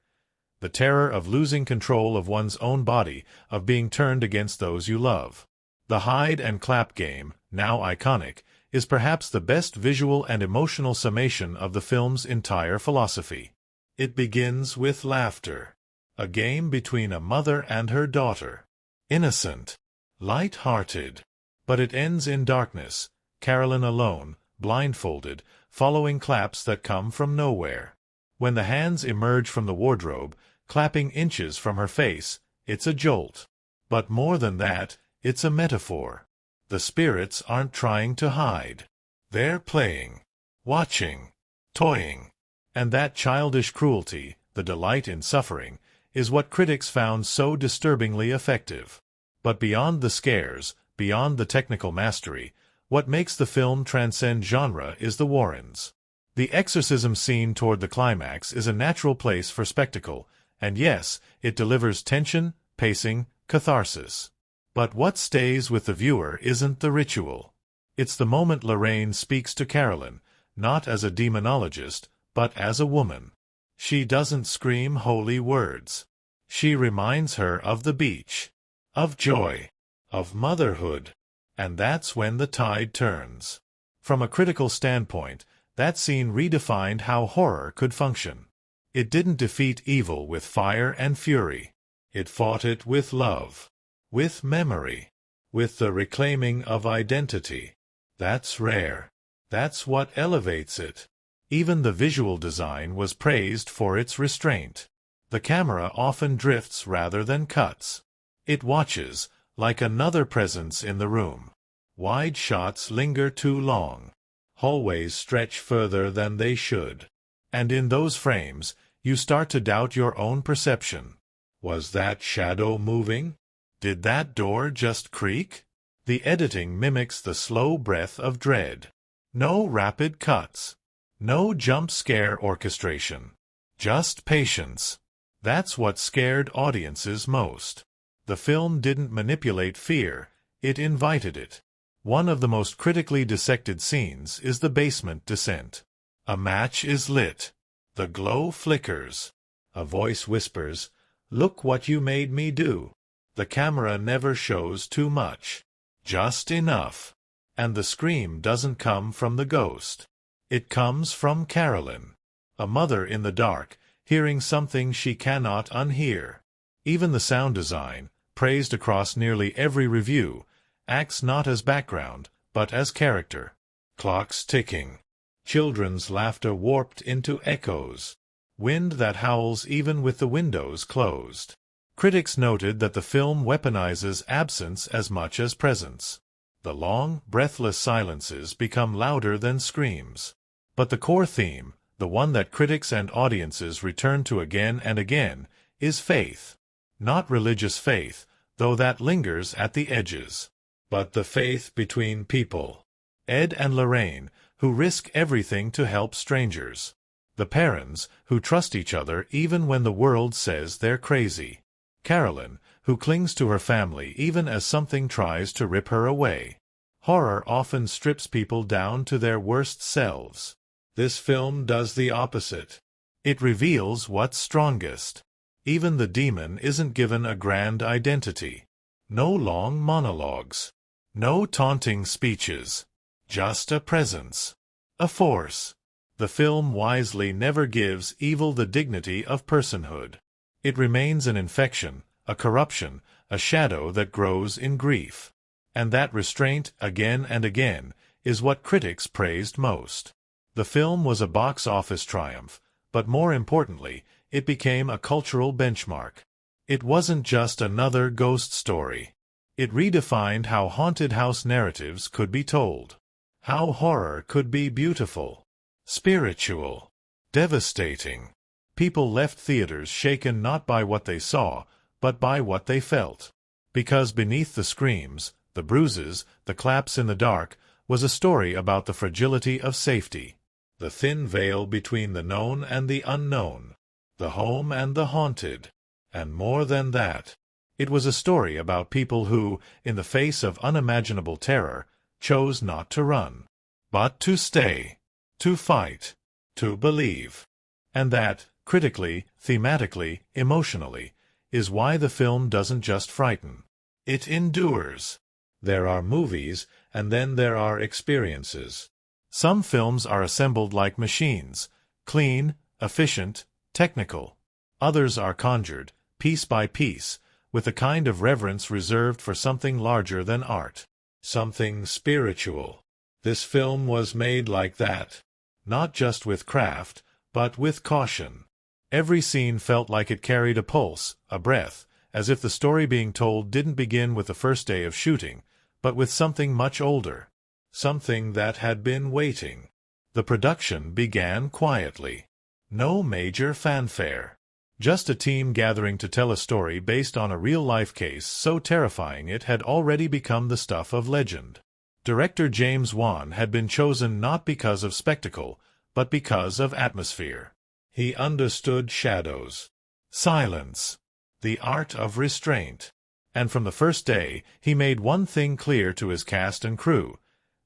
The terror of losing control of one's own body, of being turned against those you love. The hide and clap game, now iconic, is perhaps the best visual and emotional summation of the film's entire philosophy. It begins with laughter. A game between a mother and her daughter. Innocent. Light-hearted. But it ends in darkness, Carolyn alone, blindfolded, following claps that come from nowhere. When the hands emerge from the wardrobe, clapping inches from her face, it's a jolt. But more than that, it's a metaphor. The spirits aren't trying to hide. They're playing, watching, toying. And that childish cruelty, the delight in suffering, is what critics found so disturbingly effective. But beyond the scares, beyond the technical mastery, what makes the film transcend genre is the Warrens. The exorcism scene toward the climax is a natural place for spectacle, and yes, it delivers tension, pacing, catharsis. But what stays with the viewer isn't the ritual. It's the moment Lorraine speaks to Carolyn, not as a demonologist, but as a woman. She doesn't scream holy words. She reminds her of the beach, of joy, of motherhood. And that's when the tide turns. From a critical standpoint, that scene redefined how horror could function. It didn't defeat evil with fire and fury. It fought it with love, with memory, with the reclaiming of identity. That's rare. That's what elevates it. Even the visual design was praised for its restraint. The camera often drifts rather than cuts. It watches, like another presence in the room. Wide shots linger too long. Hallways stretch further than they should. And in those frames, you start to doubt your own perception. Was that shadow moving? Did that door just creak? The editing mimics the slow breath of dread. No rapid cuts. No jump scare orchestration. Just patience. That's what scared audiences most. The film didn't manipulate fear, it invited it. One of the most critically dissected scenes is the basement descent. A match is lit. The glow flickers. A voice whispers, "Look what you made me do." The camera never shows too much. Just enough. And the scream doesn't come from the ghost. It comes from Carolyn, a mother in the dark, hearing something she cannot unhear. Even the sound design, praised across nearly every review, acts not as background, but as character. Clocks ticking. Children's laughter warped into echoes. Wind that howls even with the windows closed. Critics noted that the film weaponizes absence as much as presence. The long, breathless silences become louder than screams. But the core theme, the one that critics and audiences return to again and again, is faith. Not religious faith, though that lingers at the edges. But the faith between people. Ed and Lorraine, who risk everything to help strangers. The parents, who trust each other even when the world says they're crazy. Carolyn, who clings to her family even as something tries to rip her away. Horror often strips people down to their worst selves. This film does the opposite. It reveals what's strongest. Even the demon isn't given a grand identity. No long monologues. No taunting speeches. Just a presence. A force. The film wisely never gives evil the dignity of personhood. It remains an infection, a corruption, a shadow that grows in grief. And that restraint, again and again, is what critics praised most. The film was a box office triumph, but more importantly, it became a cultural benchmark. It wasn't just another ghost story. It redefined how haunted house narratives could be told. How horror could be beautiful, spiritual, devastating. People left theaters shaken not by what they saw, but by what they felt. Because beneath the screams, the bruises, the claps in the dark, was a story about the fragility of safety. The thin veil between the known and the unknown. The home and the haunted. And more than that, it was a story about people who, in the face of unimaginable terror, chose not to run, but to stay, to fight, to believe. And that, critically, thematically, emotionally, is why the film doesn't just frighten. It endures. There are movies, and then there are experiences. Some films are assembled like machines, clean, efficient, technical. Others are conjured, piece by piece, with a kind of reverence reserved for something larger than art. Something spiritual. This film was made like that. Not just with craft, but with caution. Every scene felt like it carried a pulse, a breath, as if the story being told didn't begin with the first day of shooting, but with something much older. Something that had been waiting. The production began quietly. No major fanfare. Just a team gathering to tell a story based on a real-life case so terrifying it had already become the stuff of legend. Director James Wan had been chosen not because of spectacle, but because of atmosphere. He understood shadows, silence, the art of restraint. And from the first day, he made one thing clear to his cast and crew.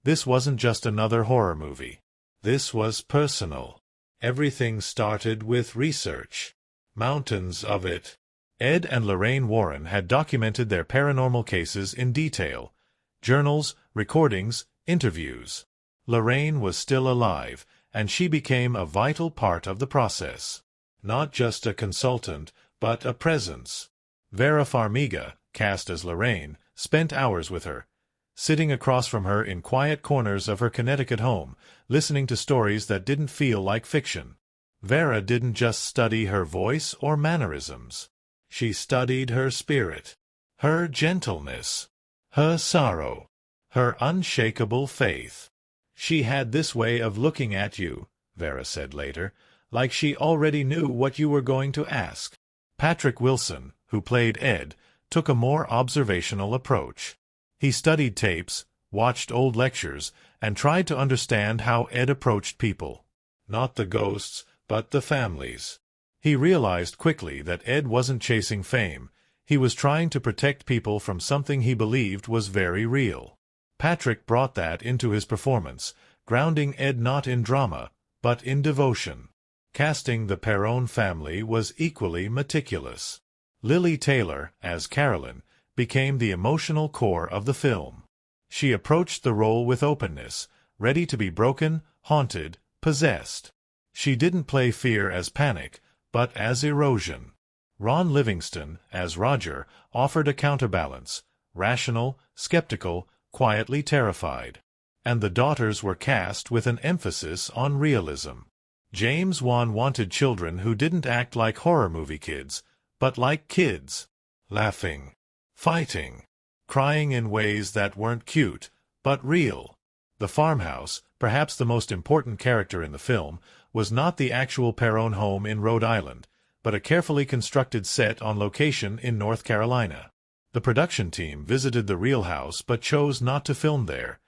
This wasn't just another horror movie. This was personal. Everything started with research. Mountains of it. Ed and Lorraine Warren had documented their paranormal cases in detail. Journals, recordings, interviews. Lorraine was still alive, and she became a vital part of the process. Not just a consultant, but a presence. Vera Farmiga, cast as Lorraine, spent hours with her, sitting across from her in quiet corners of her Connecticut home, listening to stories that didn't feel like fiction. Vera didn't just study her voice or mannerisms. She studied her spirit, her gentleness, her sorrow, her unshakable faith. She had this way of looking at you, Vera said later, like she already knew what you were going to ask. Patrick Wilson, who played Ed, took a more observational approach. He studied tapes, watched old lectures, and tried to understand how Ed approached people. Not the ghosts, but the families. He realized quickly that Ed wasn't chasing fame. He was trying to protect people from something he believed was very real. Patrick brought that into his performance, grounding Ed not in drama, but in devotion. Casting the Perron family was equally meticulous. Lili Taylor, as Carolyn, became the emotional core of the film. She approached the role with openness, ready to be broken, haunted, possessed. She didn't play fear as panic, but as erosion. Ron Livingston, as Roger, offered a counterbalance, rational, skeptical, quietly terrified. And the daughters were cast with an emphasis on realism. James Wan wanted children who didn't act like horror movie kids, but like kids. Laughing, fighting, crying in ways that weren't cute, but real. The farmhouse, perhaps the most important character in the film, was not the actual Perron home in Rhode Island, but a carefully constructed set on location in North Carolina. The production team visited the real house but chose not to film there,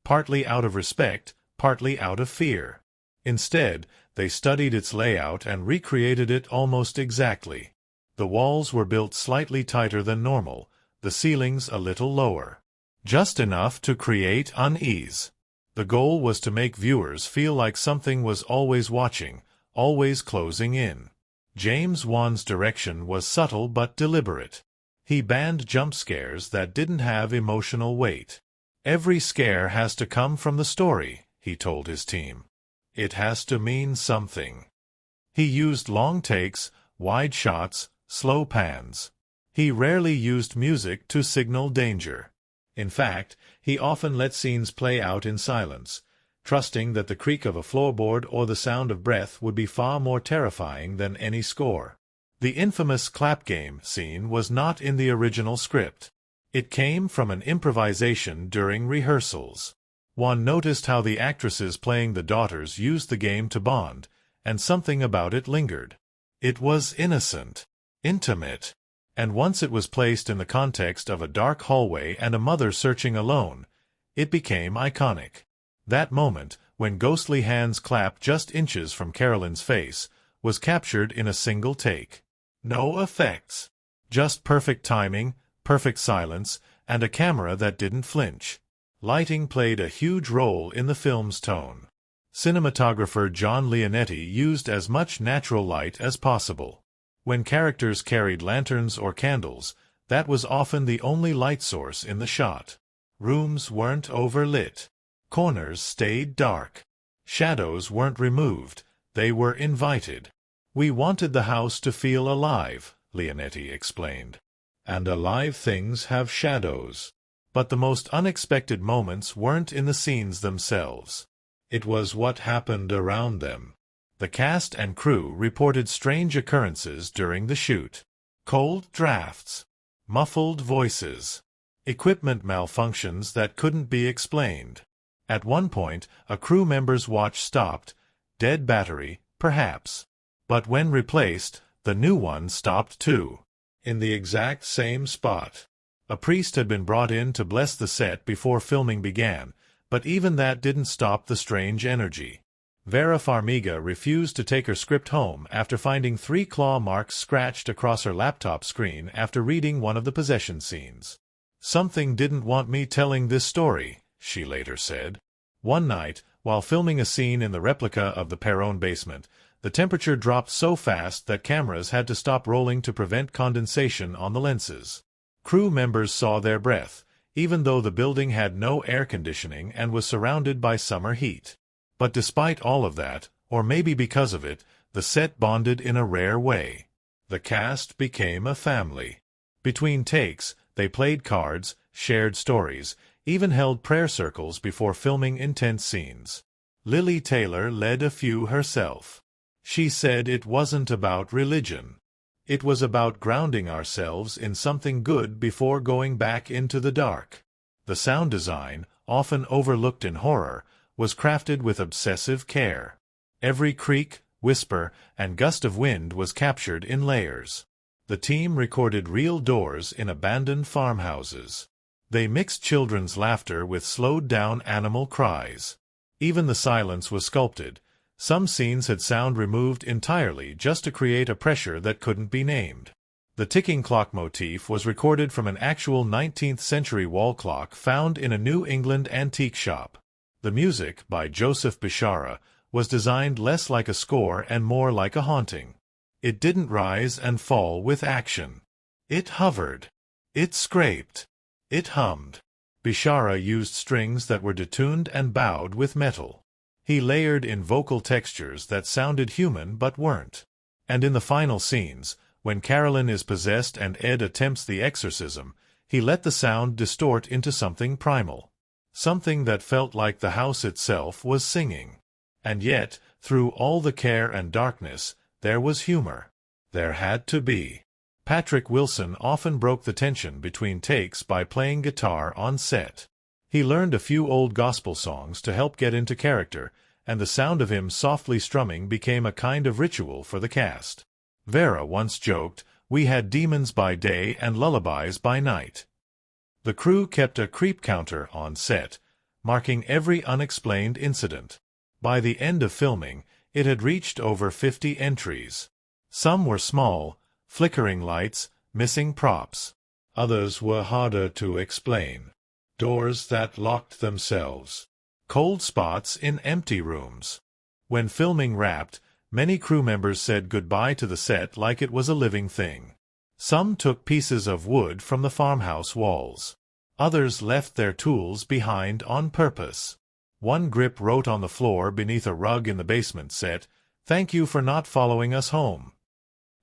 partly out of respect, partly out of fear. Instead, they studied its layout and recreated it almost exactly. The walls were built slightly tighter than normal, the ceilings a little lower. Just enough to create unease. The goal was to make viewers feel like something was always watching, always closing in. James Wan's direction was subtle but deliberate. He banned jump scares that didn't have emotional weight. Every scare has to come from the story, he told his team. It has to mean something. He used long takes, wide shots, slow pans. He rarely used music to signal danger. In fact, he often let scenes play out in silence, trusting that the creak of a floorboard or the sound of breath would be far more terrifying than any score. The infamous clap game scene was not in the original script. It came from an improvisation during rehearsals. One noticed how the actresses playing the daughters used the game to bond, and something about it lingered. It was innocent, intimate, and once it was placed in the context of a dark hallway and a mother searching alone, it became iconic. That moment, when ghostly hands clapped just inches from Carolyn's face, was captured in a single take. No effects. Just perfect timing, perfect silence, and a camera that didn't flinch. Lighting played a huge role in the film's tone. Cinematographer John Leonetti used as much natural light as possible. When characters carried lanterns or candles, that was often the only light source in the shot. Rooms weren't overlit. Corners stayed dark. Shadows weren't removed, they were invited. We wanted the house to feel alive, Leonetti explained. And alive things have shadows. But the most unexpected moments weren't in the scenes themselves. It was what happened around them. The cast and crew reported strange occurrences during the shoot. Cold drafts. Muffled voices. Equipment malfunctions that couldn't be explained. At one point, a crew member's watch stopped. Dead battery, perhaps. But when replaced, the new one stopped too. In the exact same spot. A priest had been brought in to bless the set before filming began, but even that didn't stop the strange energy. Vera Farmiga refused to take her script home after finding 3 claw marks scratched across her laptop screen after reading one of the possession scenes. "Something didn't want me telling this story," she later said. One night, while filming a scene in the replica of the Perron basement, the temperature dropped so fast that cameras had to stop rolling to prevent condensation on the lenses. Crew members saw their breath, even though the building had no air conditioning and was surrounded by summer heat. But despite all of that, or maybe because of it, the set bonded in a rare way. The cast became a family. Between takes, they played cards, shared stories, even held prayer circles before filming intense scenes. Lili Taylor led a few herself. She said it wasn't about religion. It was about grounding ourselves in something good before going back into the dark. The sound design, often overlooked in horror, was crafted with obsessive care. Every creak, whisper, and gust of wind was captured in layers. The team recorded real doors in abandoned farmhouses. They mixed children's laughter with slowed-down animal cries. Even the silence was sculpted. Some scenes had sound removed entirely just to create a pressure that couldn't be named. The ticking clock motif was recorded from an actual 19th-century wall clock found in a New England antique shop. The music, by Joseph Bishara, was designed less like a score and more like a haunting. It didn't rise and fall with action. It hovered. It scraped. It hummed. Bishara used strings that were detuned and bowed with metal. He layered in vocal textures that sounded human but weren't. And in the final scenes, when Carolyn is possessed and Ed attempts the exorcism, he let the sound distort into something primal. Something that felt like the house itself was singing. And yet, through all the care and darkness, there was humor. There had to be. Patrick Wilson often broke the tension between takes by playing guitar on set. He learned a few old gospel songs to help get into character, and the sound of him softly strumming became a kind of ritual for the cast. Vera once joked, "We had demons by day and lullabies by night." The crew kept a creep counter on set, marking every unexplained incident. By the end of filming, it had reached over 50 entries. Some were small, flickering lights, missing props. Others were harder to explain. Doors that locked themselves. Cold spots in empty rooms. When filming wrapped, many crew members said goodbye to the set like it was a living thing. Some took pieces of wood from the farmhouse walls. Others left their tools behind on purpose. One grip wrote on the floor beneath a rug in the basement set, "Thank you for not following us home."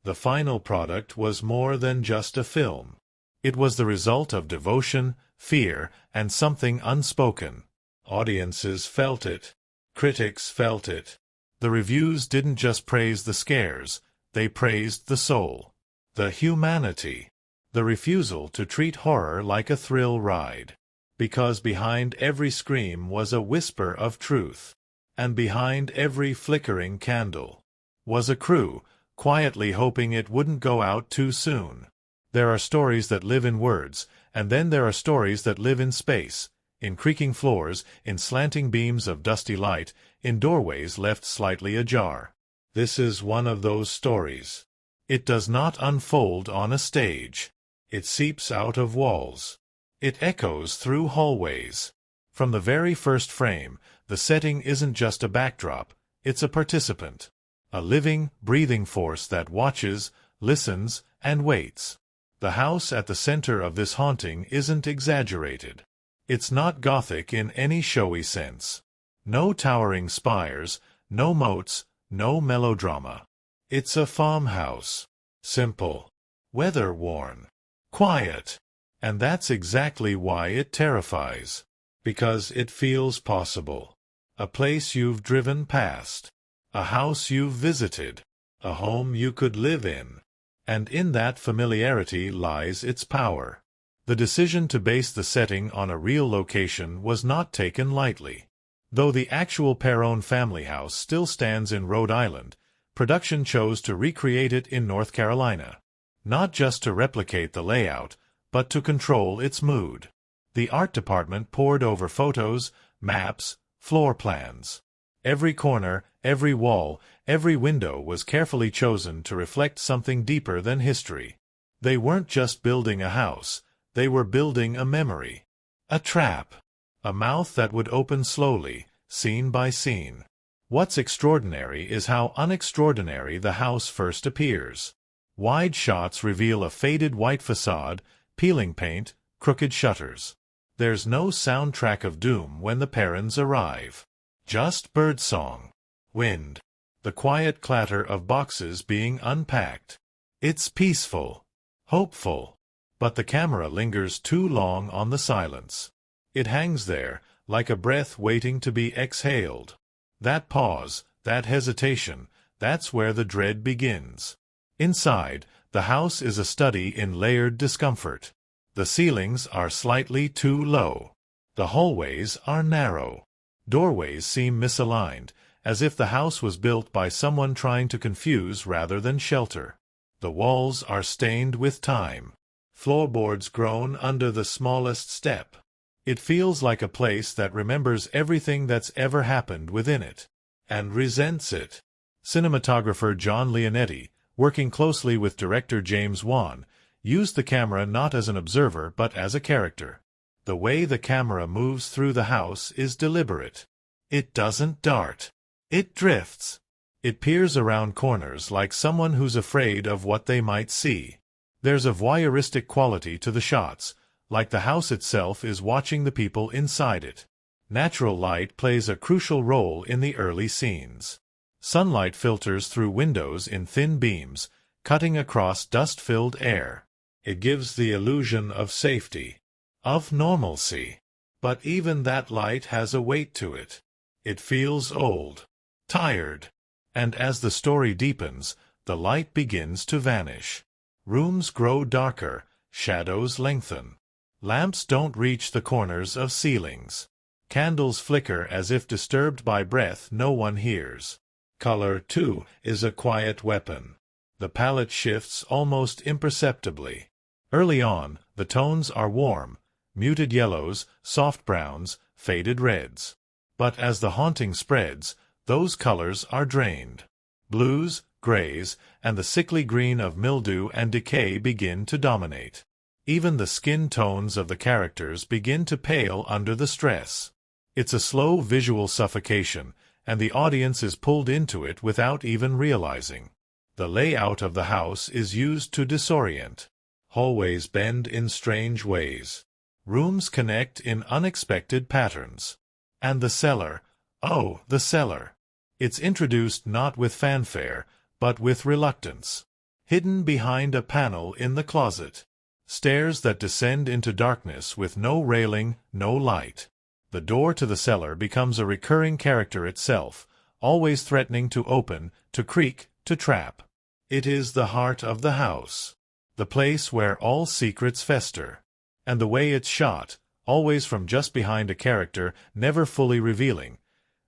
The final product was more than just a film. It was the result of devotion, fear, and something unspoken. Audiences felt it. Critics felt it. The reviews didn't just praise the scares, they praised the soul. The humanity. The refusal to treat horror like a thrill ride. Because behind every scream was a whisper of truth. And behind every flickering candle was a crew, quietly hoping it wouldn't go out too soon. There are stories that live in words, and then there are stories that live in space, in creaking floors, in slanting beams of dusty light, in doorways left slightly ajar. This is one of those stories. It does not unfold on a stage. It seeps out of walls. It echoes through hallways. From the very first frame, the setting isn't just a backdrop, it's a participant. A living, breathing force that watches, listens, and waits. The house at the center of this haunting isn't exaggerated. It's not Gothic in any showy sense. No towering spires, no moats, no melodrama. It's a farmhouse. Simple. Weather-worn. Quiet. And that's exactly why it terrifies. Because it feels possible. A place you've driven past. A house you've visited. A home you could live in. And in that familiarity lies its power. The decision to base the setting on a real location was not taken lightly. Though the actual Perron family house still stands in Rhode Island, production chose to recreate it in North Carolina. Not just to replicate the layout, but to control its mood. The art department pored over photos, maps, floor plans. Every corner, every wall, every window was carefully chosen to reflect something deeper than history. They weren't just building a house, they were building a memory. A trap. A mouth that would open slowly, scene by scene. What's extraordinary is how unextraordinary the house first appears. Wide shots reveal a faded white facade, peeling paint, crooked shutters. There's no soundtrack of doom when the Perrons arrive. Just birdsong, wind, the quiet clatter of boxes being unpacked. It's peaceful, hopeful, but the camera lingers too long on the silence. It hangs there, like a breath waiting to be exhaled. That pause, that hesitation, that's where the dread begins. Inside, the house is a study in layered discomfort. The ceilings are slightly too low. The hallways are narrow. Doorways seem misaligned, as if the house was built by someone trying to confuse rather than shelter. The walls are stained with time. Floorboards groan under the smallest step. It feels like a place that remembers everything that's ever happened within it, and resents it. Cinematographer John Leonetti, working closely with director James Wan, used the camera not as an observer but as a character. The way the camera moves through the house is deliberate. It doesn't dart. It drifts. It peers around corners like someone who's afraid of what they might see. There's a voyeuristic quality to the shots, like the house itself is watching the people inside it. Natural light plays a crucial role in the early scenes. Sunlight filters through windows in thin beams, cutting across dust-filled air. It gives the illusion of safety, of normalcy. But even that light has a weight to it. It feels old, tired. And as the story deepens, the light begins to vanish. Rooms grow darker, shadows lengthen. Lamps don't reach the corners of ceilings. Candles flicker as if disturbed by breath no one hears. Color, too, is a quiet weapon. The palette shifts almost imperceptibly. Early on, the tones are warm, muted yellows, soft browns, faded reds. But as the haunting spreads, those colors are drained. Blues, grays, and the sickly green of mildew and decay begin to dominate. Even the skin tones of the characters begin to pale under the stress. It's a slow visual suffocation, and the audience is pulled into it without even realizing. The layout of the house is used to disorient. Hallways bend in strange ways. Rooms connect in unexpected patterns. And the cellar, oh, the cellar. It's introduced not with fanfare, but with reluctance. Hidden behind a panel in the closet. Stairs that descend into darkness with no railing, no light. The door to the cellar becomes a recurring character itself, always threatening to open, to creak, to trap. It is the heart of the house. The place where all secrets fester. And the way it's shot, always from just behind a character, never fully revealing,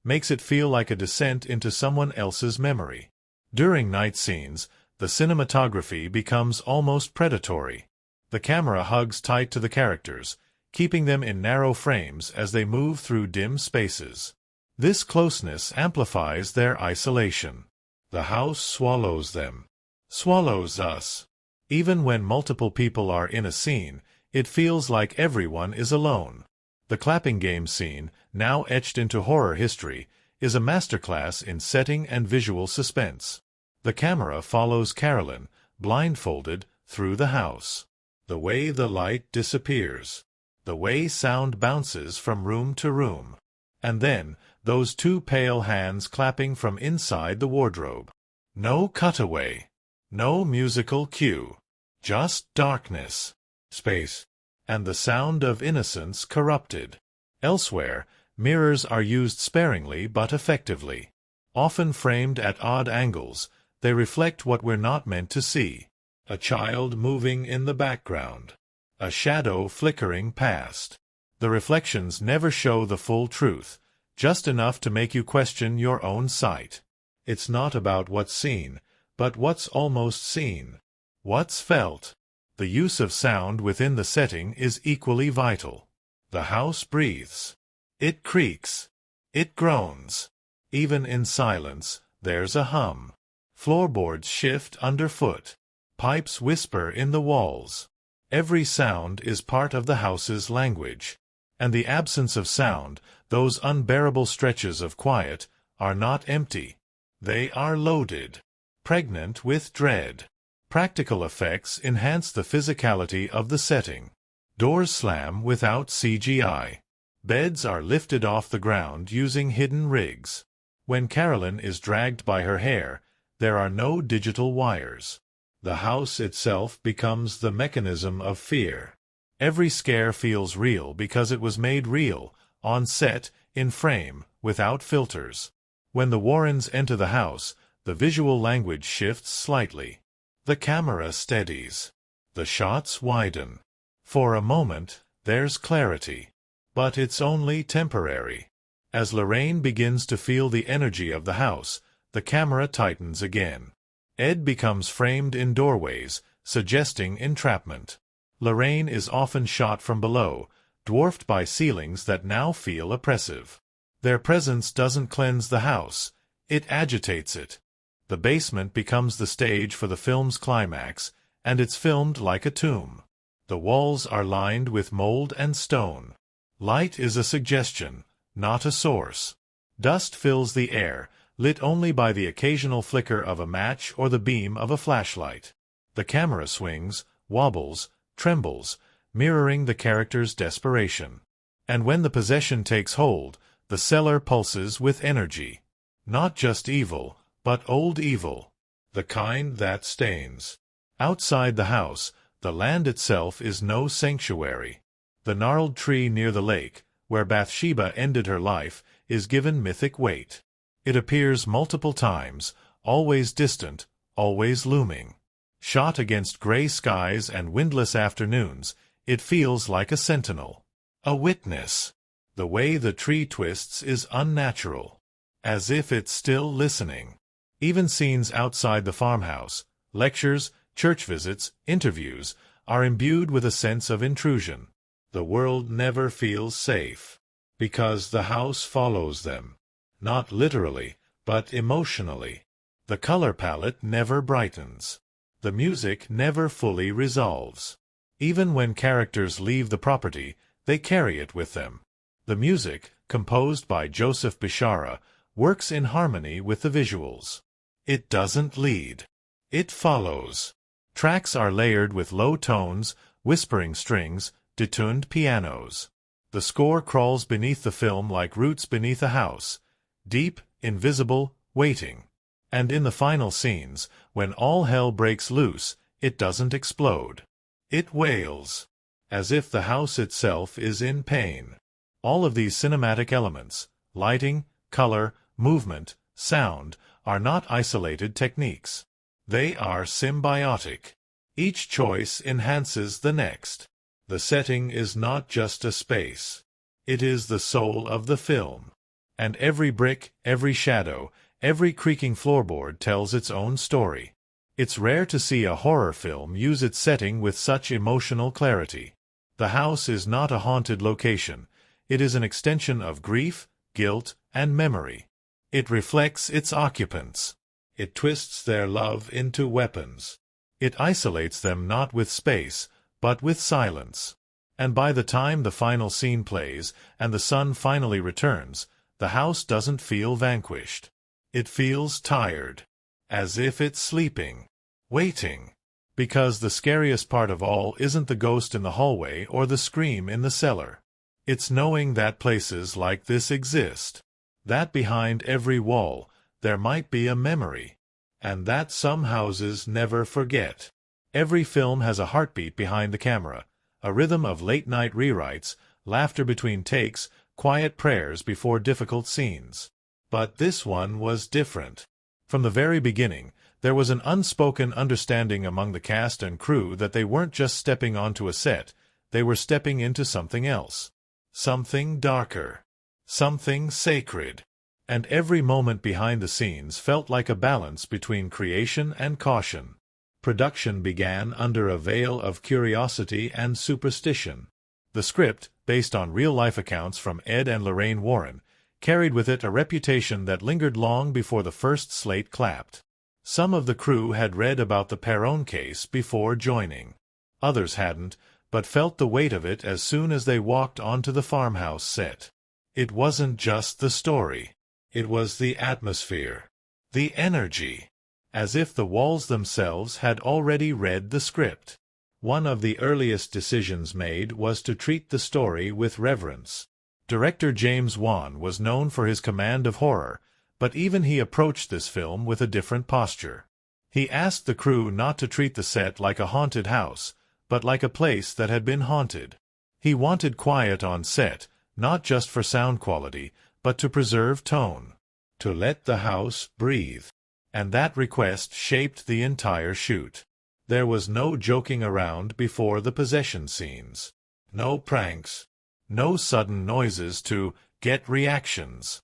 makes it feel like a descent into someone else's memory. During night scenes, the cinematography becomes almost predatory. The camera hugs tight to the characters, keeping them in narrow frames as they move through dim spaces. This closeness amplifies their isolation. The house swallows them. Swallows us. Even when multiple people are in a scene, it feels like everyone is alone. The clapping game scene, now etched into horror history, is a masterclass in setting and visual suspense. The camera follows Carolyn, blindfolded, through the house. The way the light disappears. The way sound bounces from room to room. And then, those two pale hands clapping from inside the wardrobe. No cutaway. No musical cue. Just darkness. Space. And the sound of innocence corrupted. Elsewhere, mirrors are used sparingly but effectively. Often framed at odd angles, they reflect what we're not meant to see. A child moving in the background. a shadow flickering past. The reflections never show the full truth, just enough to make you question your own sight. It's not about what's seen, but what's almost seen. What's felt. The use of sound within the setting is equally vital. The house breathes. It creaks. It groans. Even in silence, there's a hum. Floorboards shift underfoot. Pipes whisper in the walls. Every sound is part of the house's language. And the absence of sound, those unbearable stretches of quiet, are not empty. They are loaded. Pregnant with dread. Practical effects enhance the physicality of the setting. Doors slam without CGI. Beds are lifted off the ground using hidden rigs. When Carolyn is dragged by her hair, there are no digital wires. The house itself becomes the mechanism of fear. Every scare feels real because it was made real, on set, in frame, without filters. When the Warrens enter the house, the visual language shifts slightly. The camera steadies. The shots widen. For a moment, there's clarity. But it's only temporary. As Lorraine begins to feel the energy of the house, the camera tightens again. Ed becomes framed in doorways, suggesting entrapment. Lorraine is often shot from below, dwarfed by ceilings that now feel oppressive. Their presence doesn't cleanse the house, it agitates it. The basement becomes the stage for the film's climax, and it's filmed like a tomb. The walls are lined with mold and stone. Light is a suggestion, not a source. Dust fills the air, lit only by the occasional flicker of a match or the beam of a flashlight. The camera swings, wobbles, trembles, mirroring the character's desperation. And when the possession takes hold, the cellar pulses with energy. Not just evil, but old evil. The kind that stains. Outside the house, the land itself is no sanctuary. The gnarled tree near the lake, where Bathsheba ended her life, is given mythic weight. It appears multiple times, always distant, always looming. Shot against gray skies and windless afternoons, it feels like a sentinel. A witness. The way the tree twists is unnatural. As if it's still listening. Even scenes outside the farmhouse, lectures, church visits, interviews, are imbued with a sense of intrusion. The world never feels safe. Because the house follows them. Not literally, but emotionally. The color palette never brightens. The music never fully resolves. Even when characters leave the property, they carry it with them. The music, composed by Joseph Bishara, works in harmony with the visuals. It doesn't lead. It follows. Tracks are layered with low tones, whispering strings, detuned pianos. The score crawls beneath the film like roots beneath a house. Deep, invisible, waiting. And in the final scenes, when all hell breaks loose, it doesn't explode. It wails. As if the house itself is in pain. All of these cinematic elements, lighting, color, movement, sound, are not isolated techniques. They are symbiotic. Each choice enhances the next. The setting is not just a space. It is the soul of the film. And every brick, every shadow, every creaking floorboard tells its own story. It's rare to see a horror film use its setting with such emotional clarity. The house is not a haunted location. It is an extension of grief, guilt, and memory. It reflects its occupants. It twists their love into weapons. It isolates them not with space, but with silence. And by the time the final scene plays and the sun finally returns, the house doesn't feel vanquished. It feels tired. As if it's sleeping. Waiting. Because the scariest part of all isn't the ghost in the hallway or the scream in the cellar. It's knowing that places like this exist. That behind every wall, there might be a memory. And that some houses never forget. Every film has a heartbeat behind the camera, a rhythm of late-night rewrites, laughter between takes, quiet prayers before difficult scenes. But this one was different. From the very beginning, there was an unspoken understanding among the cast and crew that they weren't just stepping onto a set, they were stepping into something else. Something darker. Something sacred. And every moment behind the scenes felt like a balance between creation and caution. Production began under a veil of curiosity and superstition. The script, based on real-life accounts from Ed and Lorraine Warren, carried with it a reputation that lingered long before the first slate clapped. Some of the crew had read about the Perron case before joining. Others hadn't, but felt the weight of it as soon as they walked onto the farmhouse set. It wasn't just the story. It was the atmosphere. The energy. As if the walls themselves had already read the script. One of the earliest decisions made was to treat the story with reverence. Director James Wan was known for his command of horror, but even he approached this film with a different posture. He asked the crew not to treat the set like a haunted house, but like a place that had been haunted. He wanted quiet on set, not just for sound quality, but to preserve tone. To let the house breathe. And that request shaped the entire shoot. There was no joking around before the possession scenes. No pranks. No sudden noises to get reactions.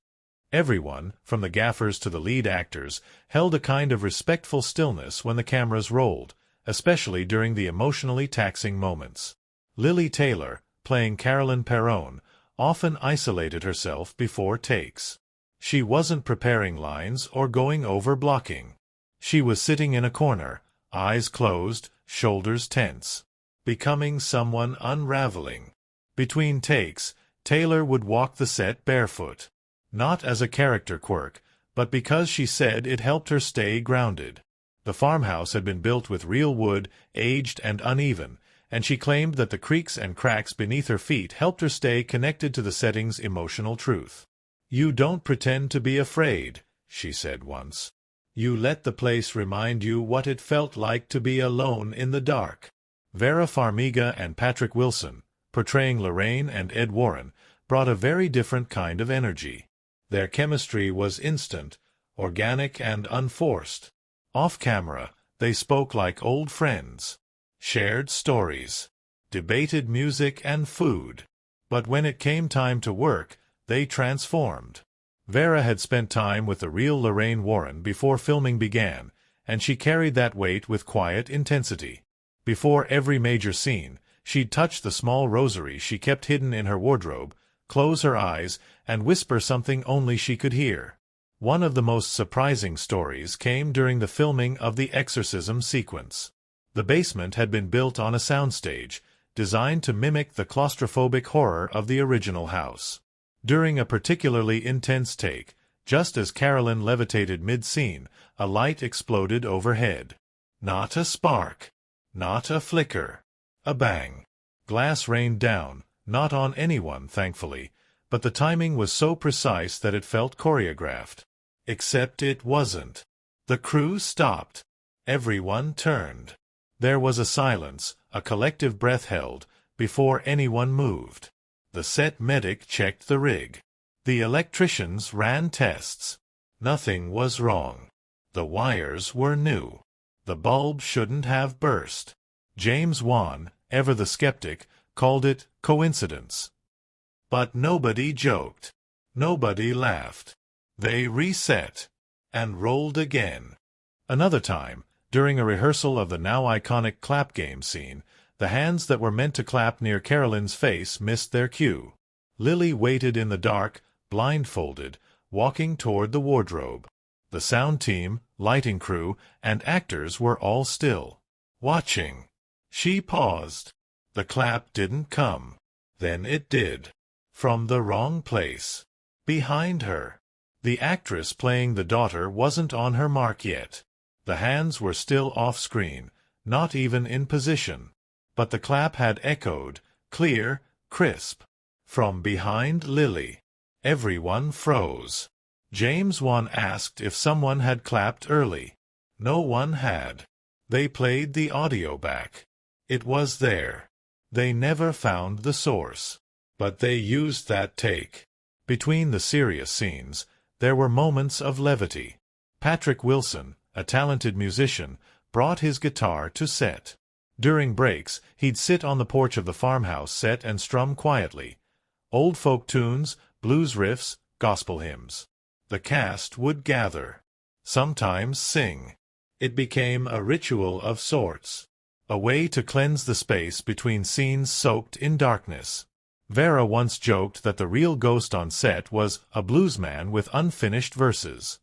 Everyone, from the gaffers to the lead actors, held a kind of respectful stillness when the cameras rolled, especially during the emotionally taxing moments. Lili Taylor, playing Carolyn Perron, often isolated herself before takes. She wasn't preparing lines or going over blocking. She was sitting in a corner, eyes closed, shoulders tense. Becoming someone unraveling. Between takes, Taylor would walk the set barefoot. Not as a character quirk, but because she said it helped her stay grounded. The farmhouse had been built with real wood, aged and uneven, and she claimed that the creaks and cracks beneath her feet helped her stay connected to the setting's emotional truth. "You don't pretend to be afraid," she said once. "You let the place remind you what it felt like to be alone in the dark." Vera Farmiga and Patrick Wilson, portraying Lorraine and Ed Warren, brought a very different kind of energy. Their chemistry was instant, organic and unforced. Off-camera, they spoke like old friends. Shared stories. Debated music and food. But when it came time to work, they transformed. Vera had spent time with the real Lorraine Warren before filming began, and she carried that weight with quiet intensity. Before every major scene, she'd touch the small rosary she kept hidden in her wardrobe, close her eyes, and whisper something only she could hear. One of the most surprising stories came during the filming of the exorcism sequence. The basement had been built on a soundstage, designed to mimic the claustrophobic horror of the original house. During a particularly intense take, just as Carolyn levitated mid-scene, a light exploded overhead. Not a spark. Not a flicker. A bang. Glass rained down, not on anyone, thankfully, but the timing was so precise that it felt choreographed. Except it wasn't. The crew stopped. Everyone turned. There was a silence, a collective breath held, before anyone moved. The set medic checked the rig. The electricians ran tests. Nothing was wrong. The wires were new. The bulb shouldn't have burst. James Wan, ever the skeptic, called it coincidence. But nobody joked. Nobody laughed. They reset. And rolled again. Another time, during a rehearsal of the now iconic clap game scene, the hands that were meant to clap near Carolyn's face missed their cue. Lili waited in the dark, blindfolded, walking toward the wardrobe. The sound team, lighting crew, and actors were all still, watching. She paused. The clap didn't come. Then it did. From the wrong place. Behind her. The actress playing the daughter wasn't on her mark yet. The hands were still off-screen, not even in position. But the clap had echoed, clear, crisp. From behind Lili. Everyone froze. James Wan asked if someone had clapped early. No one had. They played the audio back. It was there. They never found the source. But they used that take. Between the serious scenes, there were moments of levity. Patrick Wilson, a talented musician, brought his guitar to set. During breaks, he'd sit on the porch of the farmhouse set and strum quietly. Old folk tunes, blues riffs, gospel hymns. The cast would gather. Sometimes sing. It became a ritual of sorts. A way to cleanse the space between scenes soaked in darkness. Vera once joked that the real ghost on set was a bluesman with unfinished verses.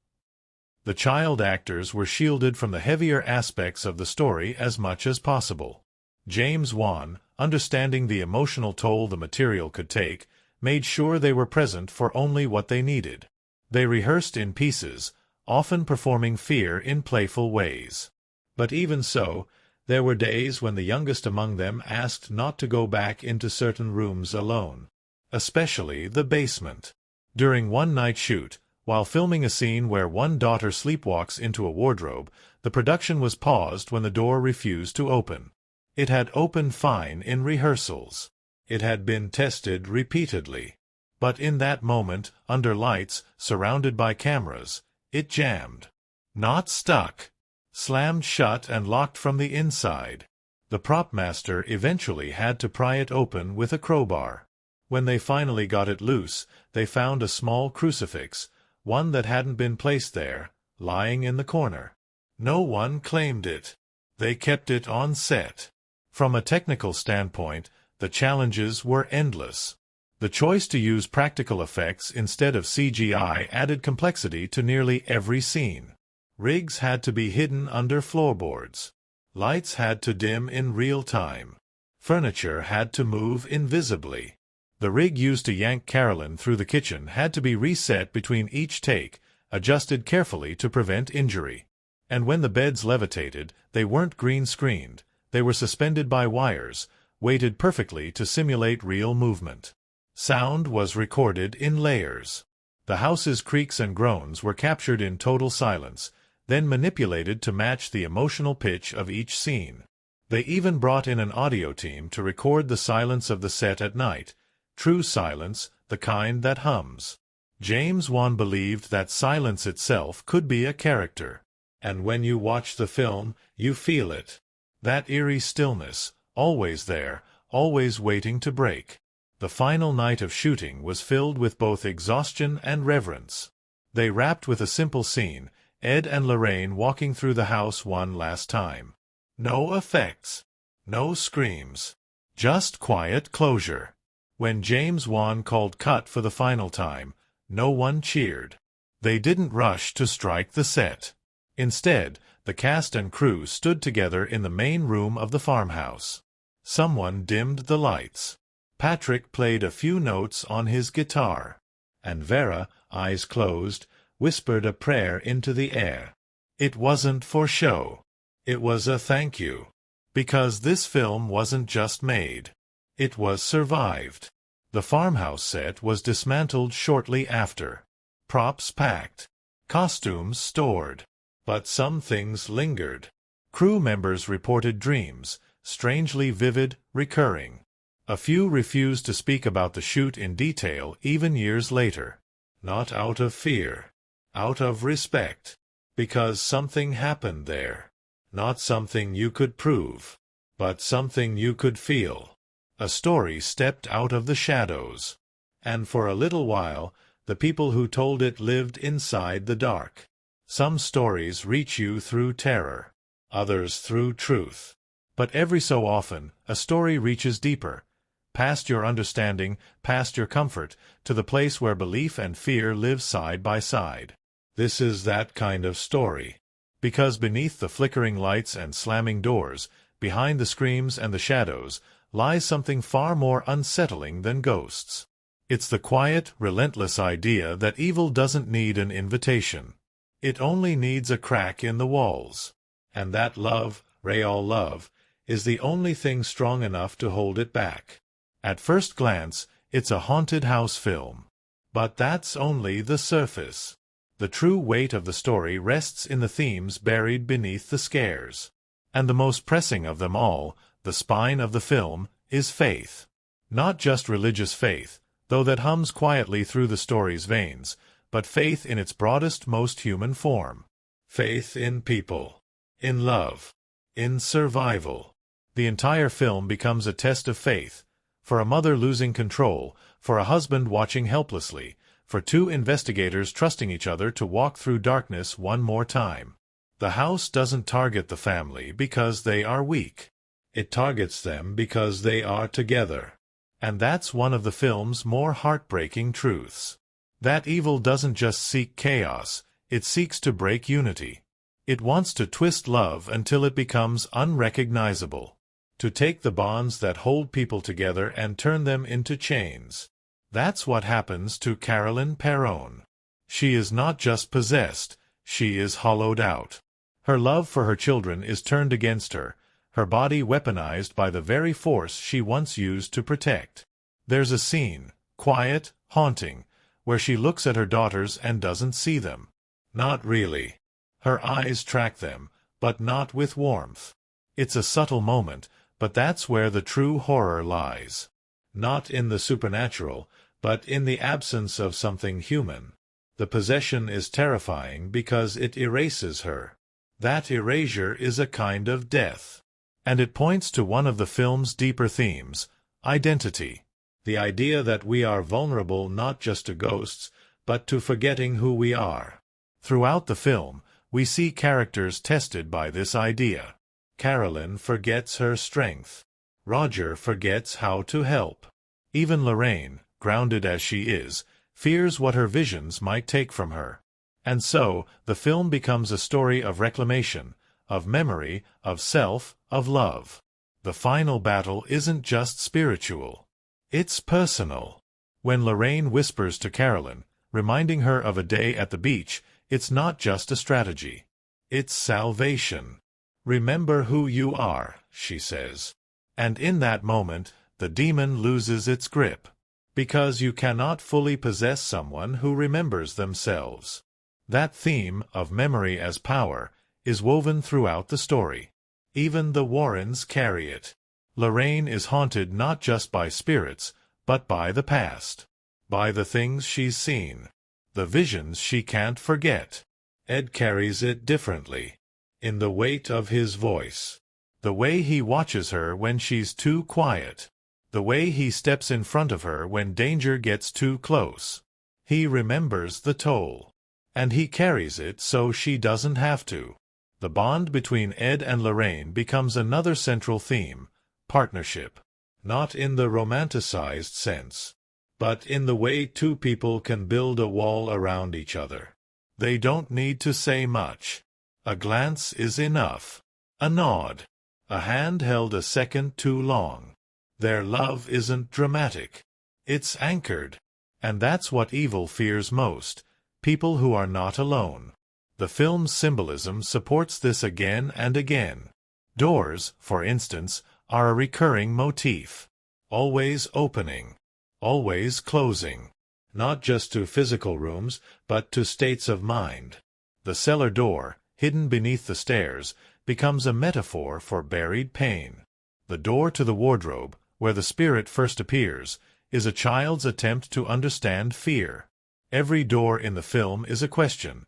The child actors were shielded from the heavier aspects of the story as much as possible. James Wan, understanding the emotional toll the material could take, made sure they were present for only what they needed. They rehearsed in pieces, often performing fear in playful ways. But even so, there were days when the youngest among them asked not to go back into certain rooms alone. Especially the basement. During one night shoot, while filming a scene where one daughter sleepwalks into a wardrobe, the production was paused when the door refused to open. It had opened fine in rehearsals. It had been tested repeatedly. But in that moment, under lights, surrounded by cameras, it jammed. Not stuck. Slammed shut and locked from the inside. The prop master eventually had to pry it open with a crowbar. When they finally got it loose, they found a small crucifix, one that hadn't been placed there, lying in the corner. No one claimed it. They kept it on set. From a technical standpoint, the challenges were endless. The choice to use practical effects instead of CGI added complexity to nearly every scene. Rigs had to be hidden under floorboards. Lights had to dim in real time. Furniture had to move invisibly. The rig used to yank Carolyn through the kitchen had to be reset between each take, adjusted carefully to prevent injury. And when the beds levitated, they weren't green-screened. They were suspended by wires, weighted perfectly to simulate real movement. Sound was recorded in layers. The house's creaks and groans were captured in total silence, then manipulated to match the emotional pitch of each scene. They even brought in an audio team to record the silence of the set at night, true silence, the kind that hums. James Wan believed that silence itself could be a character. And when you watch the film, you feel it. That eerie stillness, always there, always waiting to break. The final night of shooting was filled with both exhaustion and reverence. They wrapped with a simple scene, Ed and Lorraine walking through the house one last time. No effects. No screams. Just quiet closure. When James Wan called cut for the final time, no one cheered. They didn't rush to strike the set. Instead, the cast and crew stood together in the main room of the farmhouse. Someone dimmed the lights. Patrick played a few notes on his guitar. And Vera, eyes closed, whispered a prayer into the air. It wasn't for show. It was a thank you. Because this film wasn't just made. It was survived. The farmhouse set was dismantled shortly after. Props packed. Costumes stored. But some things lingered. Crew members reported dreams, strangely vivid, recurring. A few refused to speak about the shoot in detail even years later. Not out of fear. Out of respect. Because something happened there. Not something you could prove. But something you could feel. A story stepped out of the shadows. And for a little while, the people who told it lived inside the dark. Some stories reach you through terror. Others through truth. But every so often, a story reaches deeper. Past your understanding, past your comfort, to the place where belief and fear live side by side. This is that kind of story. Because beneath the flickering lights and slamming doors, behind the screams and the shadows, lies something far more unsettling than ghosts. It's the quiet, relentless idea that evil doesn't need an invitation. It only needs a crack in the walls. And that love, real love, is the only thing strong enough to hold it back. At first glance, it's a haunted house film. But that's only the surface. The true weight of the story rests in the themes buried beneath the scares. And the most pressing of them all, the spine of the film, is faith. Not just religious faith, though that hums quietly through the story's veins, but faith in its broadest, most human form. Faith in people. In love. In survival. The entire film becomes a test of faith, for a mother losing control, for a husband watching helplessly, for two investigators trusting each other to walk through darkness one more time. The house doesn't target the family because they are weak. It targets them because they are together. And that's one of the film's more heartbreaking truths. That evil doesn't just seek chaos, it seeks to break unity. It wants to twist love until it becomes unrecognizable. To take the bonds that hold people together and turn them into chains. That's what happens to Carolyn Perron. She is not just possessed, she is hollowed out. Her love for her children is turned against her, her body weaponized by the very force she once used to protect. There's a scene, quiet, haunting, where she looks at her daughters and doesn't see them. Not really. Her eyes track them, but not with warmth. It's a subtle moment, but that's where the true horror lies. Not in the supernatural, but in the absence of something human. The possession is terrifying because it erases her. That erasure is a kind of death. And it points to one of the film's deeper themes, identity. The idea that we are vulnerable not just to ghosts, but to forgetting who we are. Throughout the film, we see characters tested by this idea. Carolyn forgets her strength. Roger forgets how to help. Even Lorraine, grounded as she is, fears what her visions might take from her. And so, the film becomes a story of reclamation, of memory, of self, of love. The final battle isn't just spiritual. It's personal. When Lorraine whispers to Carolyn, reminding her of a day at the beach, it's not just a strategy. It's salvation. Remember who you are, she says. And in that moment, the demon loses its grip. Because you cannot fully possess someone who remembers themselves. That theme, of memory as power, is woven throughout the story. Even the Warrens carry it. Lorraine is haunted not just by spirits, but by the past. By the things she's seen. The visions she can't forget. Ed carries it differently. In the weight of his voice. The way he watches her when she's too quiet. The way he steps in front of her when danger gets too close. He remembers the toll. And he carries it so she doesn't have to. The bond between Ed and Lorraine becomes another central theme, partnership. Not in the romanticized sense, but in the way two people can build a wall around each other. They don't need to say much. A glance is enough. A nod. A hand held a second too long. Their love isn't dramatic. It's anchored. And that's what evil fears most, people who are not alone. The film's symbolism supports this again and again. Doors, for instance, are a recurring motif. Always opening. Always closing. Not just to physical rooms, but to states of mind. The cellar door, hidden beneath the stairs, becomes a metaphor for buried pain. The door to the wardrobe, where the spirit first appears, is a child's attempt to understand fear. Every door in the film is a question.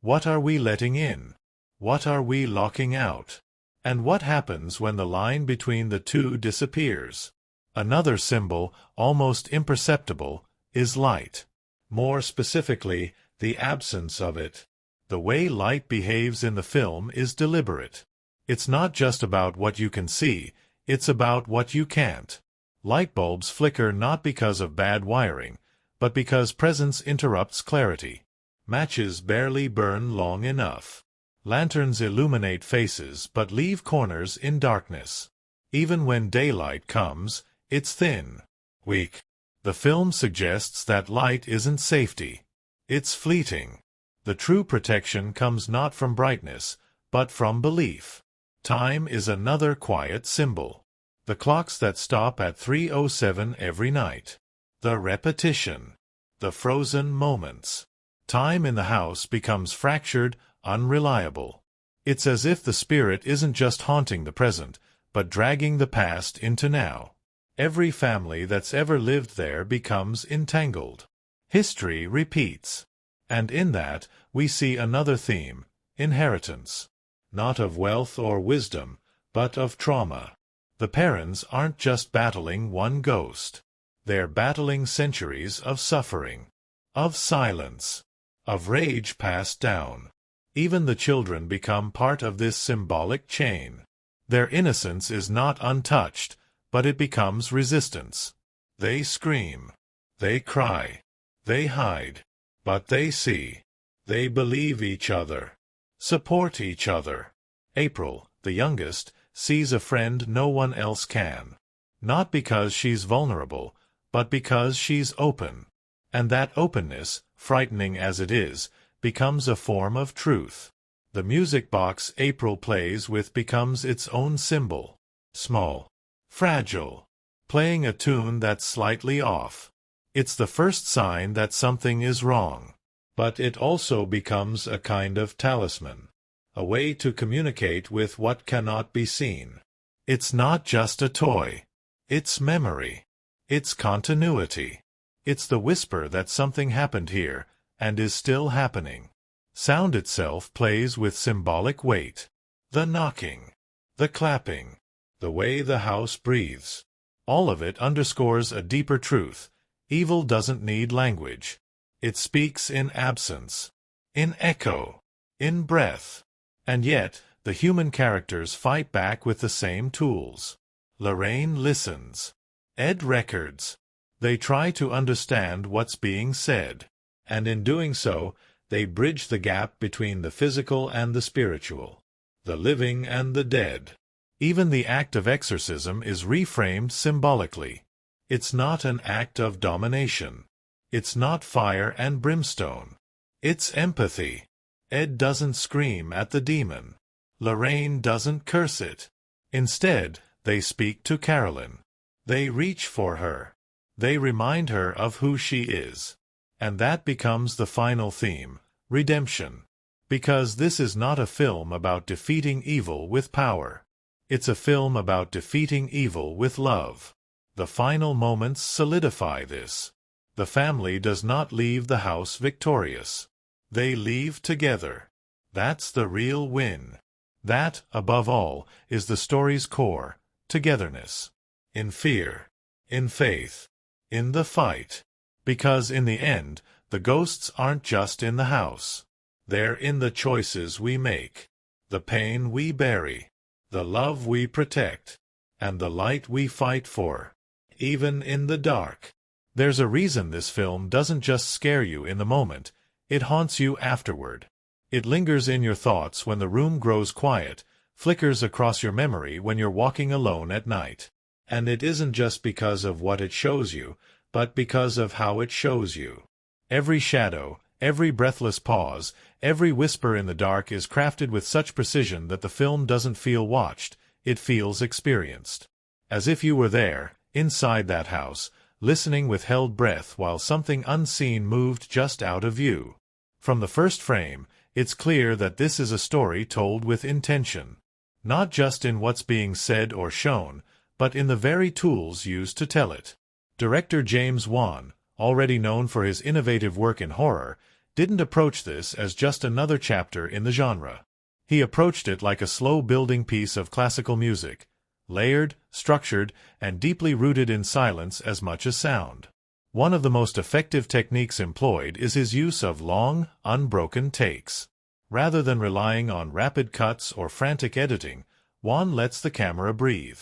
What are we letting in? What are we locking out? And what happens when the line between the two disappears? Another symbol, almost imperceptible, is light. More specifically, the absence of it. The way light behaves in the film is deliberate. It's not just about what you can see, it's about what you can't. Light bulbs flicker not because of bad wiring, but because presence interrupts clarity. Matches barely burn long enough. Lanterns illuminate faces but leave corners in darkness. Even when daylight comes, it's thin, weak. The film suggests that light isn't safety. It's fleeting. The true protection comes not from brightness, but from belief. Time is another quiet symbol. The clocks that stop at 3:07 every night. The repetition. The frozen moments. Time in the house becomes fractured, unreliable. It's as if the spirit isn't just haunting the present, but dragging the past into now. Every family that's ever lived there becomes entangled. History repeats. And in that, we see another theme, inheritance. Not of wealth or wisdom, but of trauma. The parents aren't just battling one ghost. They're battling centuries of suffering, of silence, of rage passed down. Even the children become part of this symbolic chain. Their innocence is not untouched, but it becomes resistance. They scream. They cry. They hide. But they see. They believe each other. Support each other. April, the youngest, sees a friend no one else can. Not because she's vulnerable, but because she's open. And that openness, frightening as it is, becomes a form of truth. The music box April plays with becomes its own symbol. Small. Fragile. Playing a tune that's slightly off. It's the first sign that something is wrong. But it also becomes a kind of talisman. A way to communicate with what cannot be seen. It's not just a toy. It's memory. It's continuity. It's the whisper that something happened here, and is still happening. Sound itself plays with symbolic weight. The knocking. The clapping. The way the house breathes. All of it underscores a deeper truth. Evil doesn't need language. It speaks in absence. In echo. In breath. And yet, the human characters fight back with the same tools. Lorraine listens. Ed records. They try to understand what's being said. And in doing so, they bridge the gap between the physical and the spiritual. The living and the dead. Even the act of exorcism is reframed symbolically. It's not an act of domination. It's not fire and brimstone. It's empathy. Ed doesn't scream at the demon. Lorraine doesn't curse it. Instead, they speak to Carolyn. They reach for her. They remind her of who she is. And that becomes the final theme, redemption. Because this is not a film about defeating evil with power. It's a film about defeating evil with love. The final moments solidify this. The family does not leave the house victorious. They leave together. That's the real win. That, above all, is the story's core, togetherness. In fear. In faith. In the fight. Because in the end, the ghosts aren't just in the house. They're in the choices we make. The pain we bury. The love we protect. And the light we fight for. Even in the dark. There's a reason this film doesn't just scare you in the moment. It haunts you afterward. It lingers in your thoughts when the room grows quiet, flickers across your memory when you're walking alone at night. And it isn't just because of what it shows you, but because of how it shows you. Every shadow, every breathless pause, every whisper in the dark is crafted with such precision that the film doesn't feel watched, it feels experienced. As if you were there, inside that house, listening with held breath while something unseen moved just out of view. From the first frame, it's clear that this is a story told with intention. Not just in what's being said or shown, but in the very tools used to tell it. Director James Wan, already known for his innovative work in horror, didn't approach this as just another chapter in the genre. He approached it like a slow-building piece of classical music, layered, structured, and deeply rooted in silence as much as sound. One of the most effective techniques employed is his use of long, unbroken takes. Rather than relying on rapid cuts or frantic editing, Wan lets the camera breathe.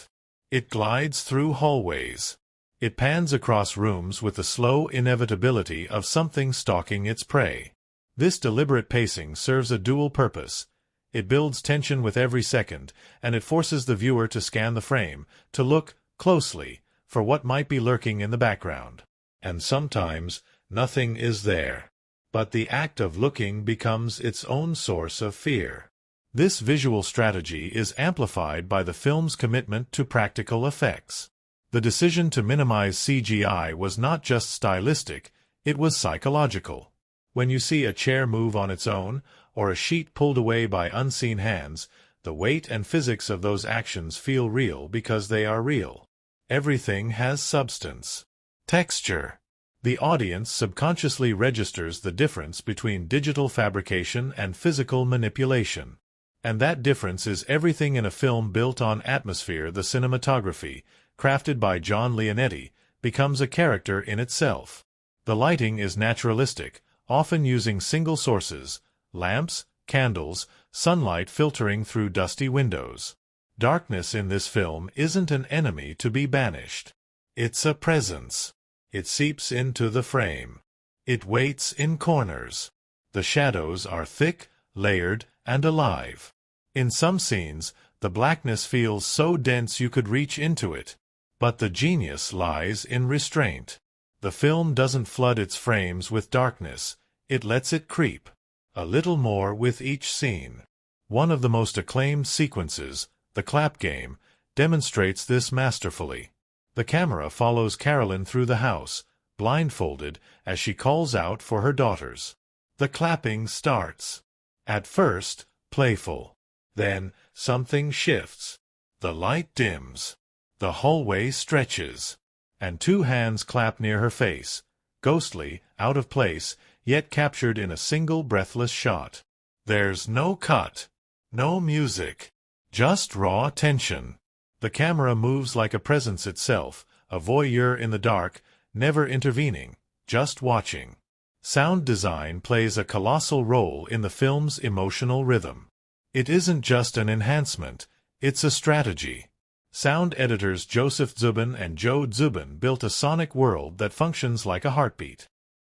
It glides through hallways. It pans across rooms with the slow inevitability of something stalking its prey. This deliberate pacing serves a dual purpose. It builds tension with every second, and it forces the viewer to scan the frame, to look closely for what might be lurking in the background. And sometimes, nothing is there. But the act of looking becomes its own source of fear. This visual strategy is amplified by the film's commitment to practical effects. The decision to minimize CGI was not just stylistic, it was psychological. When you see a chair move on its own, or a sheet pulled away by unseen hands, the weight and physics of those actions feel real because they are real. Everything has substance. Texture. The audience subconsciously registers the difference between digital fabrication and physical manipulation. And that difference is everything in a film built on atmosphere. The cinematography, crafted by John Leonetti, becomes a character in itself. The lighting is naturalistic, often using single sources, lamps, candles, sunlight filtering through dusty windows. Darkness in this film isn't an enemy to be banished. It's a presence. It seeps into the frame. It waits in corners. The shadows are thick, layered, and alive. In some scenes, the blackness feels so dense you could reach into it. But the genius lies in restraint. The film doesn't flood its frames with darkness, it lets it creep. A little more with each scene. One of the most acclaimed sequences, the clap game, demonstrates this masterfully. The camera follows Carolyn through the house, blindfolded, as she calls out for her daughters. The clapping starts. At first, playful. Then, something shifts. The light dims. The hallway stretches. And two hands clap near her face, ghostly, out of place, yet captured in a single breathless shot. There's no cut. No music. Just raw tension. The camera moves like a presence itself, a voyeur in the dark, never intervening, just watching. Sound design plays a colossal role in the film's emotional rhythm. It isn't just an enhancement, it's a strategy. Sound editors Joseph Zubin and Joe Zubin built a sonic world that functions like a heartbeat.